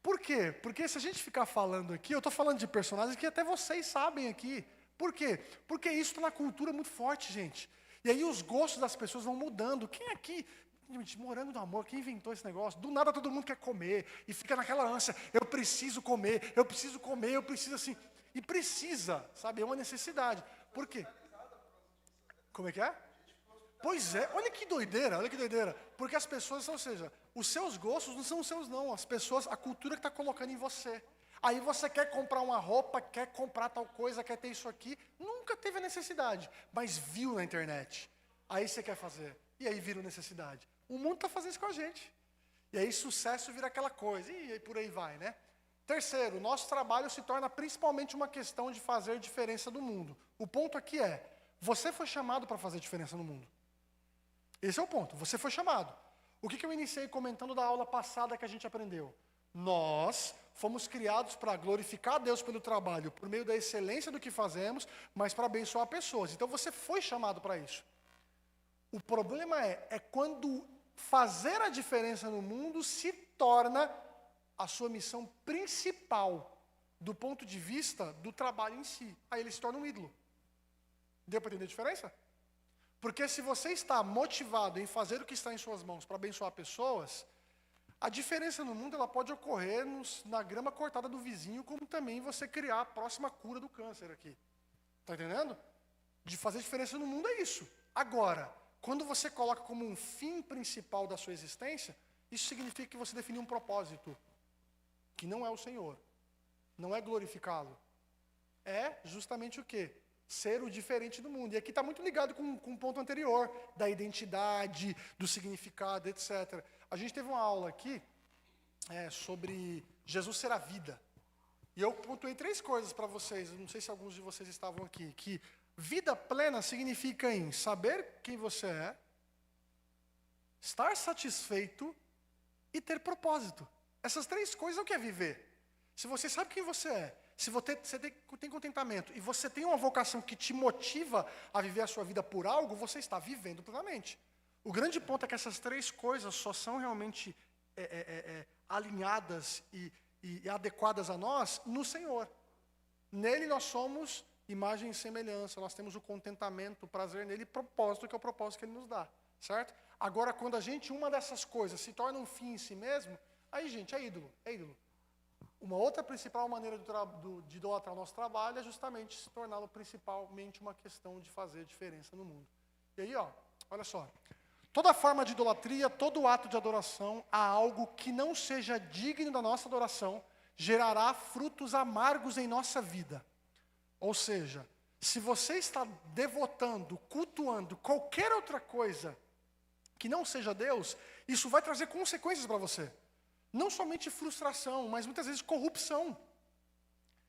Por quê? Porque se a gente ficar falando aqui, eu estou falando de personagens que até vocês sabem aqui. Por quê? Porque isso está na cultura muito forte, gente. E aí os gostos das pessoas vão mudando. Quem aqui, morango do amor, quem inventou esse negócio? Do nada todo mundo quer comer e fica naquela ânsia, eu preciso comer, eu preciso assim. E precisa, sabe? É uma necessidade. Por quê? Como é que é? Pois é, olha que doideira. Porque as pessoas, ou seja, os seus gostos não são os seus não, as pessoas, a cultura que está colocando em você. Aí você quer comprar uma roupa, quer comprar tal coisa, quer ter isso aqui, nunca teve a necessidade, mas viu na internet. Aí você quer fazer, e aí vira necessidade. O mundo está fazendo isso com a gente. E aí sucesso vira aquela coisa, e aí por aí vai, né? Terceiro, nosso trabalho se torna principalmente uma questão de fazer diferença no mundo. O ponto aqui é, você foi chamado para fazer diferença no mundo. Esse é o ponto, você foi chamado. O que eu iniciei comentando da aula passada que a gente aprendeu? Nós fomos criados para glorificar a Deus pelo trabalho, por meio da excelência do que fazemos, mas para abençoar pessoas. Então você foi chamado para isso. O problema é quando fazer a diferença no mundo se torna a sua missão principal, do ponto de vista do trabalho em si. Aí ele se torna um ídolo. Deu para entender a diferença? Porque se você está motivado em fazer o que está em suas mãos para abençoar pessoas, a diferença no mundo ela pode ocorrer na grama cortada do vizinho, como também você criar a próxima cura do câncer aqui. Está entendendo? De fazer diferença no mundo é isso. Agora, quando você coloca como um fim principal da sua existência, isso significa que você definiu um propósito, que não é o Senhor, não é glorificá-lo. É justamente o quê? Ser o diferente do mundo. E aqui está muito ligado com o ponto anterior, da identidade, do significado, etc. A gente teve uma aula aqui sobre Jesus ser a vida. E eu pontuei 3 coisas para vocês, não sei se alguns de vocês estavam aqui, que Vida plena significa em saber quem você é, estar satisfeito e ter propósito. Essas 3 coisas é o que é viver. Se você sabe quem você é, se você tem contentamento e você tem uma vocação que te motiva a viver a sua vida por algo, você está vivendo plenamente. O grande ponto é que essas 3 coisas só são realmente alinhadas e adequadas a nós no Senhor. Nele nós somos imagem e semelhança, nós temos o contentamento, o prazer nele e propósito, que é o propósito que ele nos dá, certo? Agora, quando uma dessas coisas se torna um fim em si mesmo, aí, gente, é ídolo. Uma outra principal maneira de idolatrar o nosso trabalho é justamente se torná-lo principalmente uma questão de fazer diferença no mundo. E aí, olha só. Toda forma de idolatria, todo ato de adoração a algo que não seja digno da nossa adoração, gerará frutos amargos em nossa vida. Ou seja, se você está devotando, cultuando qualquer outra coisa que não seja Deus, isso vai trazer consequências para você. Não somente frustração, mas muitas vezes corrupção.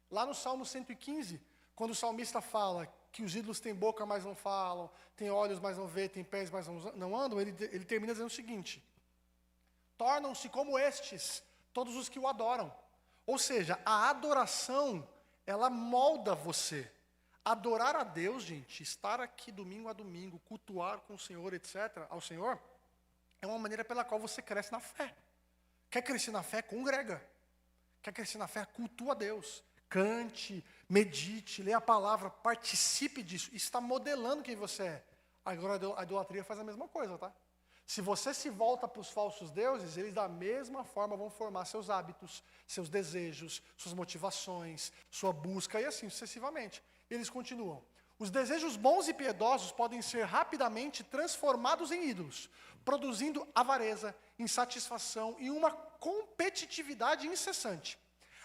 Lá no Salmo 115, quando o salmista fala que os ídolos têm boca, mas não falam, têm olhos, mas não veem, têm pés, mas não andam, ele termina dizendo o seguinte: tornam-se como estes, todos os que o adoram. Ou seja, a adoração, ela molda você. Adorar a Deus, gente, estar aqui domingo a domingo, cultuar com o Senhor, etc., ao Senhor, é uma maneira pela qual você cresce na fé. Quer crescer na fé? Congrega. Quer crescer na fé? Cultua a Deus. Cante, medite, lê a palavra, participe disso. Isso está modelando quem você é. Agora a idolatria faz a mesma coisa, tá? Se você se volta para os falsos deuses, eles da mesma forma vão formar seus hábitos, seus desejos, suas motivações, sua busca e assim sucessivamente. Eles continuam. Os desejos bons e piedosos podem ser rapidamente transformados em ídolos, produzindo avareza, insatisfação e uma competitividade incessante.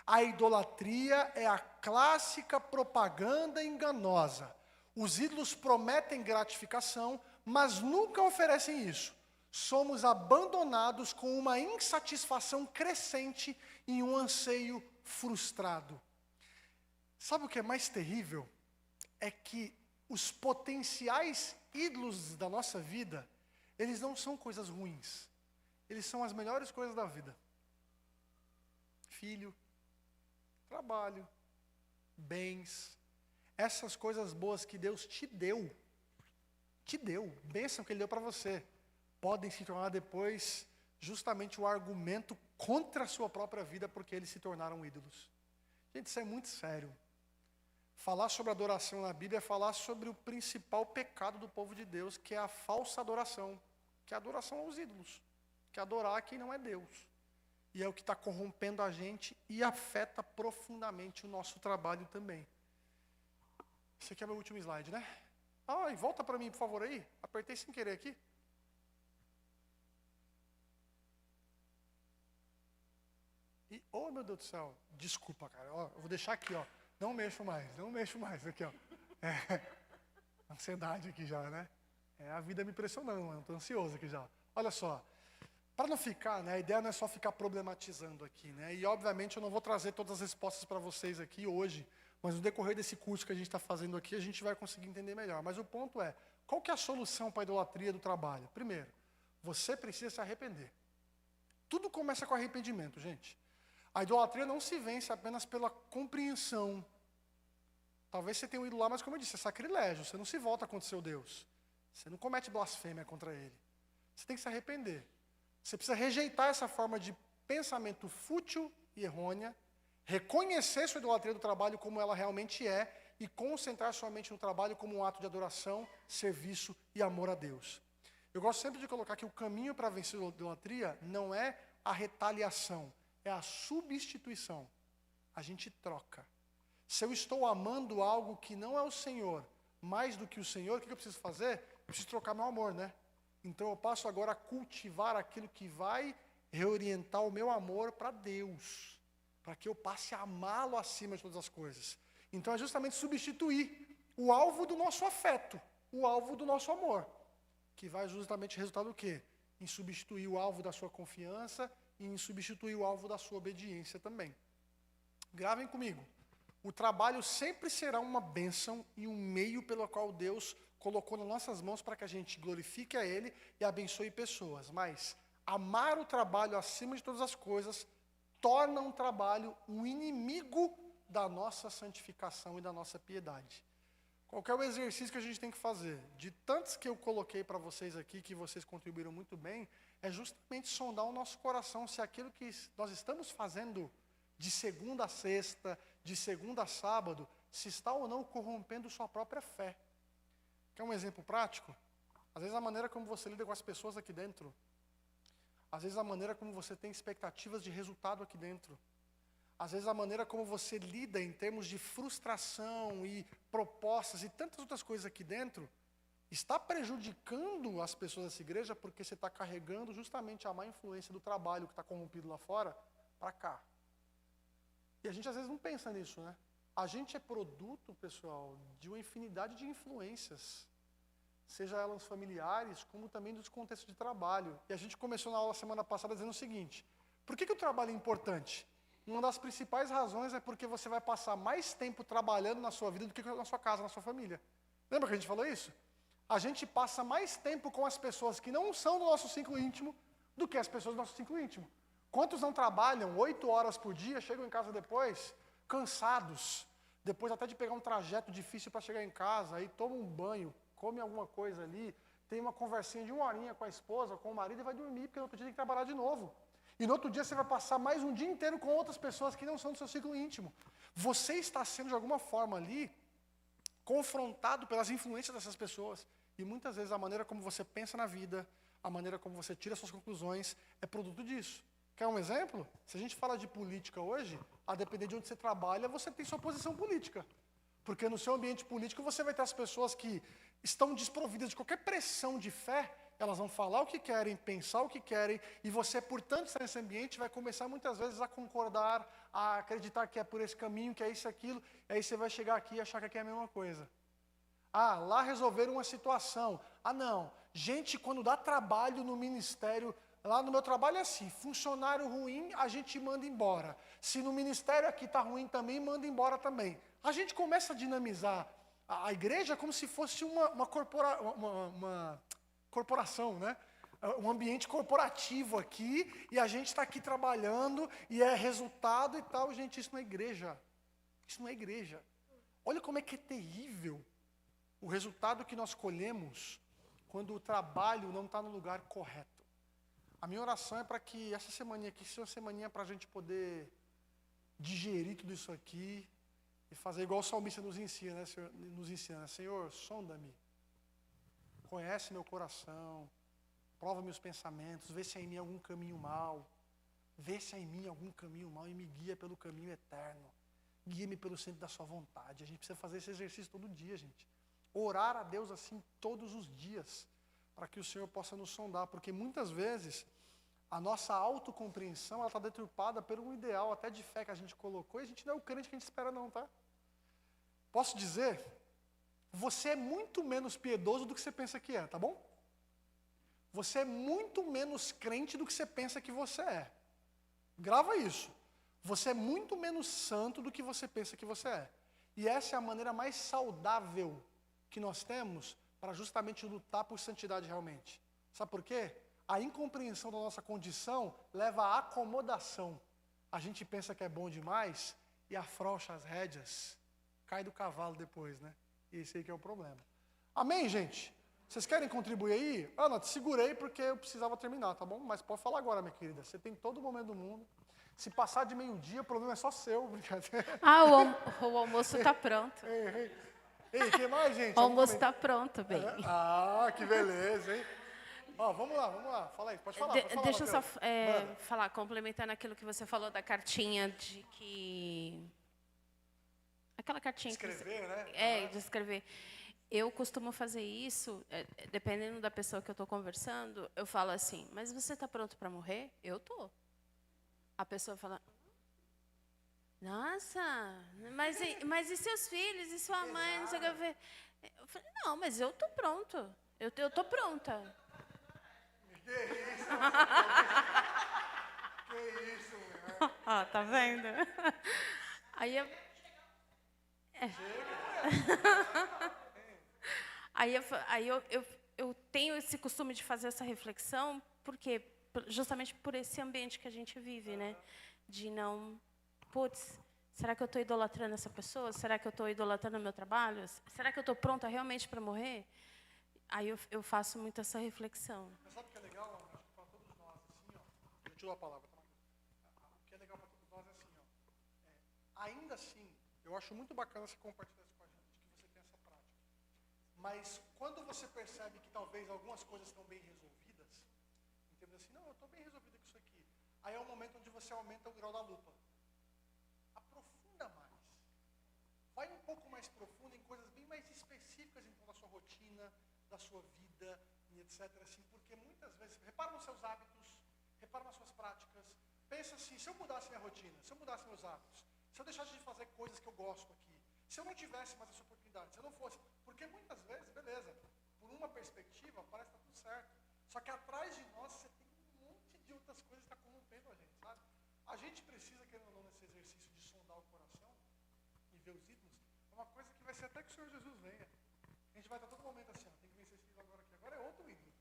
A idolatria é a clássica propaganda enganosa. Os ídolos prometem gratificação, mas nunca oferecem isso. Somos abandonados com uma insatisfação crescente e um anseio frustrado. Sabe o que é mais terrível? É que os potenciais ídolos da nossa vida, eles não são coisas ruins. Eles são as melhores coisas da vida. Filho, trabalho, bens, essas coisas boas que Deus te deu, bênção que Ele deu para você, podem se tornar depois justamente o argumento contra a sua própria vida, porque eles se tornaram ídolos. Gente, isso é muito sério. Falar sobre adoração na Bíblia é falar sobre o principal pecado do povo de Deus, que é a falsa adoração, que é a adoração aos ídolos, que é adorar quem não é Deus. E é o que está corrompendo a gente e afeta profundamente o nosso trabalho também. Esse aqui é meu último slide, né? E volta para mim, por favor, aí. Apertei sem querer aqui. E, oh, meu Deus do céu, desculpa, cara. Eu vou deixar aqui, Não mexo mais, aqui, Ansiedade aqui já, né? É a vida me pressionando, eu estou ansioso aqui já. Olha só, para não ficar, né, a ideia não é só ficar problematizando aqui, né? E obviamente eu não vou trazer todas as respostas para vocês aqui hoje, mas no decorrer desse curso que a gente está fazendo aqui, a gente vai conseguir entender melhor. Mas o ponto é, qual que é a solução para a idolatria do trabalho? Primeiro, você precisa se arrepender. Tudo começa com arrependimento, gente. A idolatria não se vence apenas pela compreensão. Talvez você tenha ido lá, mas como eu disse, é sacrilégio. Você não se volta contra o seu Deus. Você não comete blasfêmia contra Ele. Você tem que se arrepender. Você precisa rejeitar essa forma de pensamento fútil e errônea, reconhecer sua idolatria do trabalho como ela realmente é e concentrar sua mente no trabalho como um ato de adoração, serviço e amor a Deus. Eu gosto sempre de colocar que o caminho para vencer a idolatria não é a retaliação, é a substituição. A gente troca. Se eu estou amando algo que não é o Senhor, mais do que o Senhor, o que eu preciso fazer? Eu preciso trocar meu amor, né? Então eu passo agora a cultivar aquilo que vai reorientar o meu amor para Deus, para que eu passe a amá-lo acima de todas as coisas. Então é justamente substituir o alvo do nosso afeto, o alvo do nosso amor, que vai justamente resultar do quê? Em substituir o alvo da sua confiança e em substituir o alvo da sua obediência também. Gravem comigo. O trabalho sempre será uma bênção e um meio pelo qual Deus colocou nas nossas mãos para que a gente glorifique a Ele e abençoe pessoas. Mas amar o trabalho acima de todas as coisas torna um trabalho um inimigo da nossa santificação e da nossa piedade. Qual que é o exercício que a gente tem que fazer? De tantos que eu coloquei para vocês aqui, que vocês contribuíram muito bem, é justamente sondar o nosso coração se aquilo que nós estamos fazendo de segunda a sexta, de segunda a sábado, se está ou não corrompendo sua própria fé. Quer um exemplo prático? Às vezes a maneira como você lida com as pessoas aqui dentro, às vezes a maneira como você tem expectativas de resultado aqui dentro, às vezes a maneira como você lida em termos de frustração e propostas e tantas outras coisas aqui dentro, está prejudicando as pessoas dessa igreja porque você está carregando justamente a má influência do trabalho que está corrompido lá fora para cá. E a gente às vezes não pensa nisso, né? A gente é produto, pessoal, de uma infinidade de influências, seja elas familiares, como também dos contextos de trabalho. E a gente começou na aula semana passada dizendo o seguinte: por que o trabalho é importante? Uma das principais razões é porque você vai passar mais tempo trabalhando na sua vida do que na sua casa, na sua família. Lembra que a gente falou isso? A gente passa mais tempo com as pessoas que não são do nosso ciclo íntimo do que as pessoas do nosso ciclo íntimo. Quantos não trabalham 8 horas por dia, chegam em casa depois, cansados, depois até de pegar um trajeto difícil para chegar em casa, aí toma um banho, come alguma coisa ali, tem uma conversinha de 1 horinha com a esposa, com o marido e vai dormir, porque no outro dia tem que trabalhar de novo. E no outro dia você vai passar mais um dia inteiro com outras pessoas que não são do seu ciclo íntimo. Você está sendo, de alguma forma ali, confrontado pelas influências dessas pessoas. E muitas vezes a maneira como você pensa na vida, a maneira como você tira suas conclusões, é produto disso. Quer um exemplo? Se a gente fala de política hoje, a depender de onde você trabalha, você tem sua posição política. Porque no seu ambiente político você vai ter as pessoas que estão desprovidas de qualquer pressão de fé, elas vão falar o que querem, pensar o que querem, e você, portanto, estar nesse ambiente, vai começar muitas vezes a concordar, a acreditar que é por esse caminho, que é isso, aquilo, e aí você vai chegar aqui e achar que aqui é a mesma coisa. Ah, lá resolveram uma situação. Ah, não, gente, quando dá trabalho no ministério, lá no meu trabalho é assim, funcionário ruim, a gente manda embora. Se no ministério aqui está ruim também, manda embora também. A gente começa a dinamizar a igreja como se fosse uma corporação, né? Um ambiente corporativo aqui, e a gente está aqui trabalhando, e é resultado e tal. Gente, isso não é igreja. Isso não é igreja. Olha como é que é terrível o resultado que nós colhemos quando o trabalho não está no lugar correto. A minha oração é para que essa semaninha aqui seja uma semaninha para a gente poder digerir tudo isso aqui e fazer igual o salmista nos ensina, né? Senhor, Senhor, sonda-me, conhece meu coração, prova meus pensamentos, vê se há em mim algum caminho mau, vê se há em mim algum caminho mau e me guia pelo caminho eterno, guia-me pelo centro da sua vontade. A gente precisa fazer esse exercício todo dia, gente. Orar a Deus assim todos os dias, para que o Senhor possa nos sondar, porque muitas vezes a nossa autocompreensão está deturpada por um ideal até de fé que a gente colocou, e a gente não é o crente que a gente espera não, tá? Posso dizer, você é muito menos piedoso do que você pensa que é, tá bom? Você é muito menos crente do que você pensa que você é. Grava isso. Você é muito menos santo do que você pensa que você é. E essa é a maneira mais saudável que nós temos para justamente lutar por santidade realmente. Sabe por quê? A incompreensão da nossa condição leva à acomodação. A gente pensa que é bom demais e afrouxa as rédeas, cai do cavalo depois, né? E esse aí que é o problema. Amém, gente? Vocês querem contribuir aí? Ana, te segurei porque eu precisava terminar, tá bom? Mas pode falar agora, minha querida. Você tem todo o momento do mundo. Se passar de meio-dia, o problema é só seu, brincadeira. Ah, o almoço está pronto. Ei, o que mais, gente? O almoço está pronto, bem. Ah, que beleza, hein? Ó, vamos lá. Fala aí, pode falar. Deixa eu só Mateus. falar, complementando aquilo que você falou da cartinha de que... Aquela cartinha Escrever, né? de escrever. Eu costumo fazer isso, dependendo da pessoa que eu estou conversando, eu falo assim, mas você está pronto para morrer? Eu estou. A pessoa fala, nossa, mas e seus filhos, e sua mãe, não sei o que. Eu falei, não, mas eu estou pronto. Eu estou pronta. Que isso? Que isso, né? Ó, tá vendo? Aí eu... Aí eu tenho esse costume de fazer essa reflexão, porque justamente por esse ambiente que a gente vive, né? De não, putz, será que eu estou idolatrando essa pessoa? Será que eu estou idolatrando o meu trabalho? Será que eu estou pronta realmente para morrer? Aí eu faço muito essa reflexão. Mas sabe o que é legal, Ana? Acho que para todos nós, assim, ó. Eu te dou a palavra, tá? O que é legal para todos nós é assim, ó. Ainda assim, eu acho muito bacana você compartilhar isso com a gente, que você tem essa prática. Mas quando você percebe que talvez algumas coisas estão bem resolvidas, entende assim, não, eu estou bem resolvido com isso aqui. Aí é o momento onde você aumenta o grau da lupa. Aprofunda mais. Vai um pouco mais profundo em coisas bem mais específicas, então, da sua rotina, da sua vida, e etc. Assim, porque muitas vezes, repara nos seus hábitos, repara nas suas práticas, pensa assim, se eu mudasse minha rotina, se eu mudasse meus hábitos, se eu deixasse de fazer coisas que eu gosto aqui, se eu não tivesse mais essa oportunidade, se eu não fosse, porque muitas vezes, beleza, por uma perspectiva, parece que está tudo certo, só que atrás de nós você tem um monte de outras coisas que estão corrompendo a gente, sabe? A gente precisa, querendo ou não, nesse exercício de sondar o coração e ver os ídolos, é uma coisa que vai ser até que o Senhor Jesus venha. A gente vai estar todo momento assim, ó, tem que vencer esse ídolo agora aqui. Agora é outro ídolo.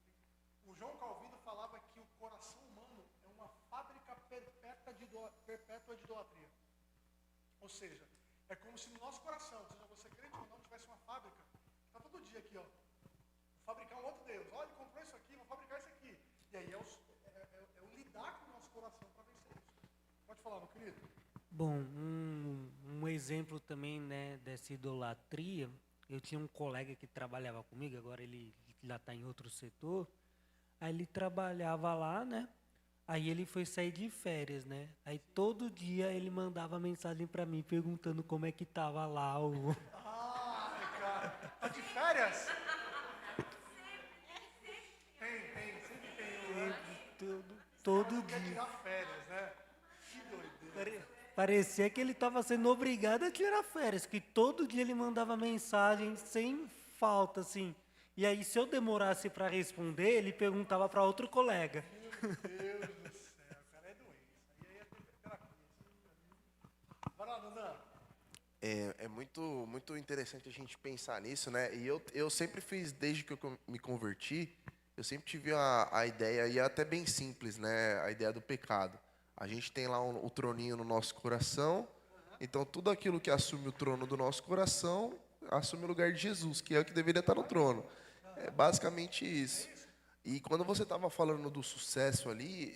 O João Calvino falava que o coração humano é uma fábrica perpétua de idolatria. Ou seja, é como se no nosso coração, seja você crente ou não, tivesse uma fábrica. Está todo dia aqui, ó. Fabricar um outro Deus. Olha, ele comprou isso aqui, vou fabricar isso aqui. E aí é o lidar com o nosso coração para vencer isso. Pode falar, meu querido. Bom, um exemplo também, né, dessa idolatria, eu tinha um colega que trabalhava comigo, agora ele já está em outro setor, aí ele trabalhava lá, né, aí ele foi sair de férias, né, aí todo dia ele mandava mensagem para mim perguntando como é que estava lá o... Ai, cara, tá de férias? Sempre tem um, né? Todo Quer dia. tirar férias, né? Que doideira. Parecia que ele estava sendo obrigado a tirar férias, que todo dia ele mandava mensagem sem falta, assim. E aí, se eu demorasse para responder, ele perguntava para outro colega. Meu Deus do céu, cara, é doença. Aí é terapia. Vai lá, Dandan. É muito interessante a gente pensar nisso, né? E eu sempre fiz, desde que eu me converti, eu sempre tive a ideia, e é até bem simples, né? A ideia do pecado. A gente tem lá o troninho no nosso coração, então tudo aquilo que assume o trono do nosso coração, assume o lugar de Jesus, que é o que deveria estar no trono. É basicamente isso. E quando você estava falando do sucesso ali,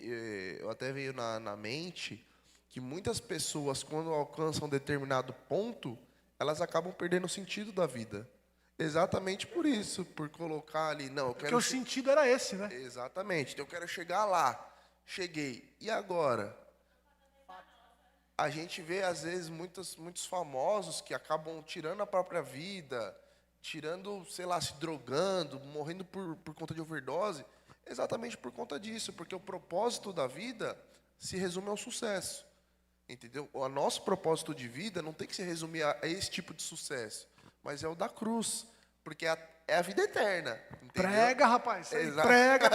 eu até veio na mente que muitas pessoas, quando alcançam um determinado ponto, elas acabam perdendo o sentido da vida. Exatamente por isso, por colocar ali, não, eu Porque quero... o sentido era esse, né? Exatamente, então eu quero chegar lá. Cheguei. E agora? A gente vê, às vezes, muitos famosos que acabam tirando a própria vida, tirando, sei lá, se drogando, morrendo por conta de overdose, exatamente por conta disso, porque o propósito da vida se resume ao sucesso. Entendeu? O nosso propósito de vida não tem que se resumir a esse tipo de sucesso, mas é o da cruz, porque é a vida eterna. Entendeu? Prega, rapaz. Exato. Prega.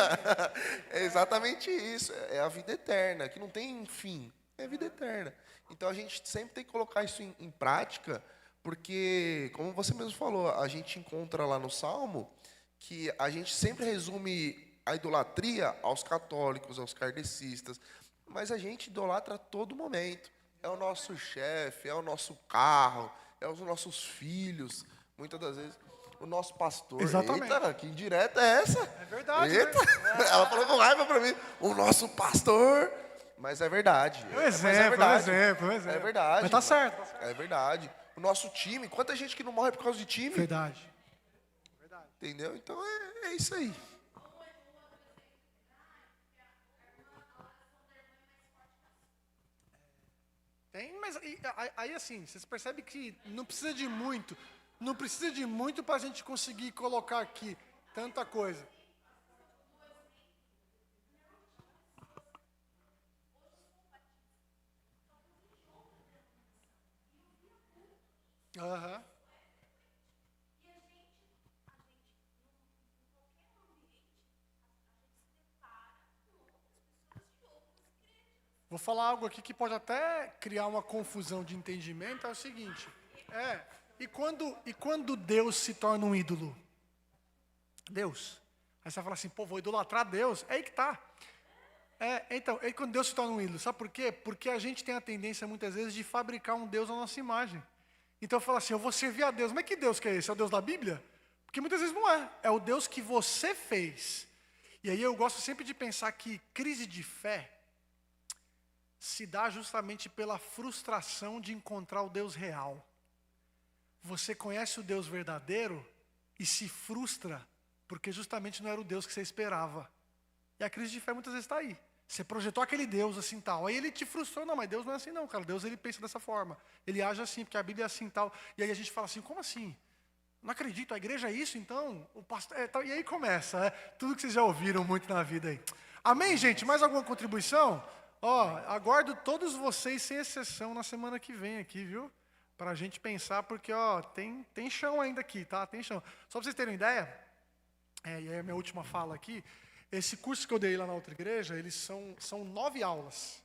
É exatamente isso. É a vida eterna, que não tem fim. É a vida eterna. Então a gente sempre tem que colocar isso em prática, porque, como você mesmo falou, a gente encontra lá no Salmo que a gente sempre resume a idolatria aos católicos, aos kardecistas, mas a gente idolatra a todo momento. É o nosso chefe, é o nosso carro, é os nossos filhos, muitas das vezes o nosso pastor. Exatamente. Eita, que indireta é essa? É verdade, Eita, né? ela falou com raiva pra mim. O nosso pastor. Mas é verdade. É um Mas é exemplo, verdade. um exemplo. É verdade. Mas tá certo. Tá certo. É verdade. O nosso time, quanta gente que não morre por causa de time? Verdade. Entendeu? Então é isso aí. Tem, mas aí assim, vocês percebem que não precisa de muito. Não precisa de muito para a gente conseguir colocar aqui tanta coisa. Aham. Vou falar algo aqui que pode até criar uma confusão de entendimento, é o seguinte, E quando Deus se torna um ídolo? Deus. Aí você vai falar assim, pô, vou idolatrar Deus. É aí que tá. Então, é quando Deus se torna um ídolo. Sabe por quê? Porque a gente tem a tendência, muitas vezes, de fabricar um Deus à nossa imagem. Então eu falo assim, eu vou servir a Deus. Mas que Deus que é esse? É o Deus da Bíblia? Porque muitas vezes não é. É o Deus que você fez. E aí eu gosto sempre de pensar que crise de fé se dá justamente pela frustração de encontrar o Deus real. Você conhece o Deus verdadeiro e se frustra porque justamente não era o Deus que você esperava. E a crise de fé muitas vezes está aí. Você projetou aquele Deus assim tal. Aí ele te frustrou. Não, mas Deus não é assim não, cara. Deus ele pensa dessa forma. Ele age assim, porque a Bíblia é assim tal. E aí a gente fala assim, como assim? Não acredito, a igreja é isso então? O pastor tal. E aí começa, tudo que vocês já ouviram muito na vida aí. Amém, gente? Mais alguma contribuição? Aguardo todos vocês, sem exceção, na semana que vem aqui, viu? Para a gente pensar, porque tem chão ainda aqui, tá? Tem chão. Só para vocês terem ideia, e aí a minha última fala aqui, esse curso que eu dei lá na outra igreja, eles são 9 aulas.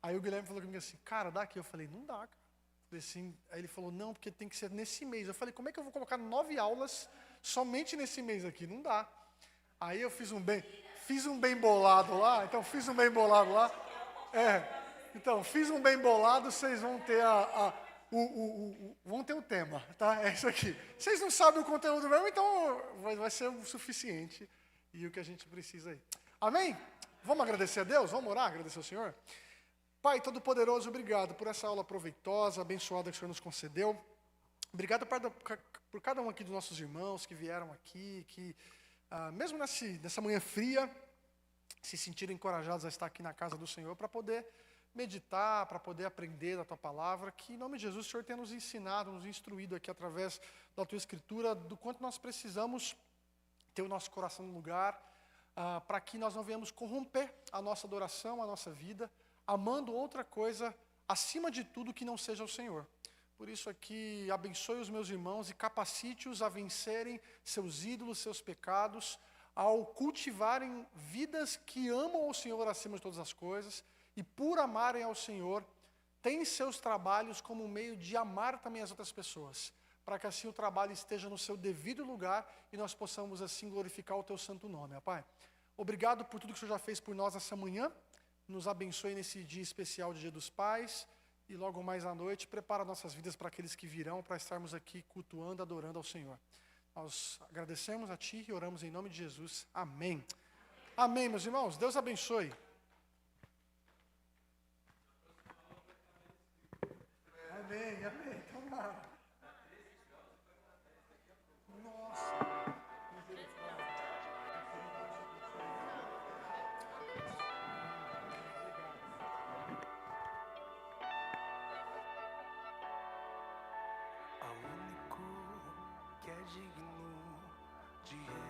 Aí o Guilherme falou comigo assim, cara, dá aqui. Eu falei, não dá, cara. Falei assim, aí ele falou, não, porque tem que ser nesse mês. Eu falei, como é que eu vou colocar 9 aulas somente nesse mês aqui? Não dá. Aí eu fiz um bem bolado lá, então fiz um bem bolado lá. Então, fiz um bem bolado, vocês vão ter vão ter o tema, tá? É isso aqui. Vocês não sabem o conteúdo mesmo, então vai ser o suficiente e o que a gente precisa aí. Amém? Vamos agradecer a Deus? Vamos orar, agradecer ao Senhor? Pai Todo-Poderoso, obrigado por essa aula proveitosa, abençoada que o Senhor nos concedeu. Obrigado por cada um aqui dos nossos irmãos que vieram aqui, que mesmo nessa manhã fria, se sentiram encorajados a estar aqui na casa do Senhor para poder meditar, para poder aprender da Tua Palavra, que em nome de Jesus o Senhor tenha nos ensinado, nos instruído aqui através da Tua Escritura, do quanto nós precisamos ter o nosso coração no lugar, para que nós não venhamos corromper a nossa adoração, a nossa vida, amando outra coisa acima de tudo que não seja o Senhor. Por isso aqui, abençoe os meus irmãos e capacite-os a vencerem seus ídolos, seus pecados, ao cultivarem vidas que amam o Senhor acima de todas as coisas e por amarem ao Senhor, têm seus trabalhos como um meio de amar também as outras pessoas, para que assim o trabalho esteja no seu devido lugar e nós possamos assim glorificar o Teu santo nome, Pai. Obrigado por tudo que o Senhor já fez por nós essa manhã, nos abençoe nesse dia especial de Dia dos Pais e logo mais à noite, prepara nossas vidas para aqueles que virão, para estarmos aqui cultuando, adorando ao Senhor. Nós agradecemos a Ti e oramos em nome de Jesus. Amém. Amém, meus irmãos. Deus abençoe. Amém, amém. Tomara. Nossa. Ao único que é digno de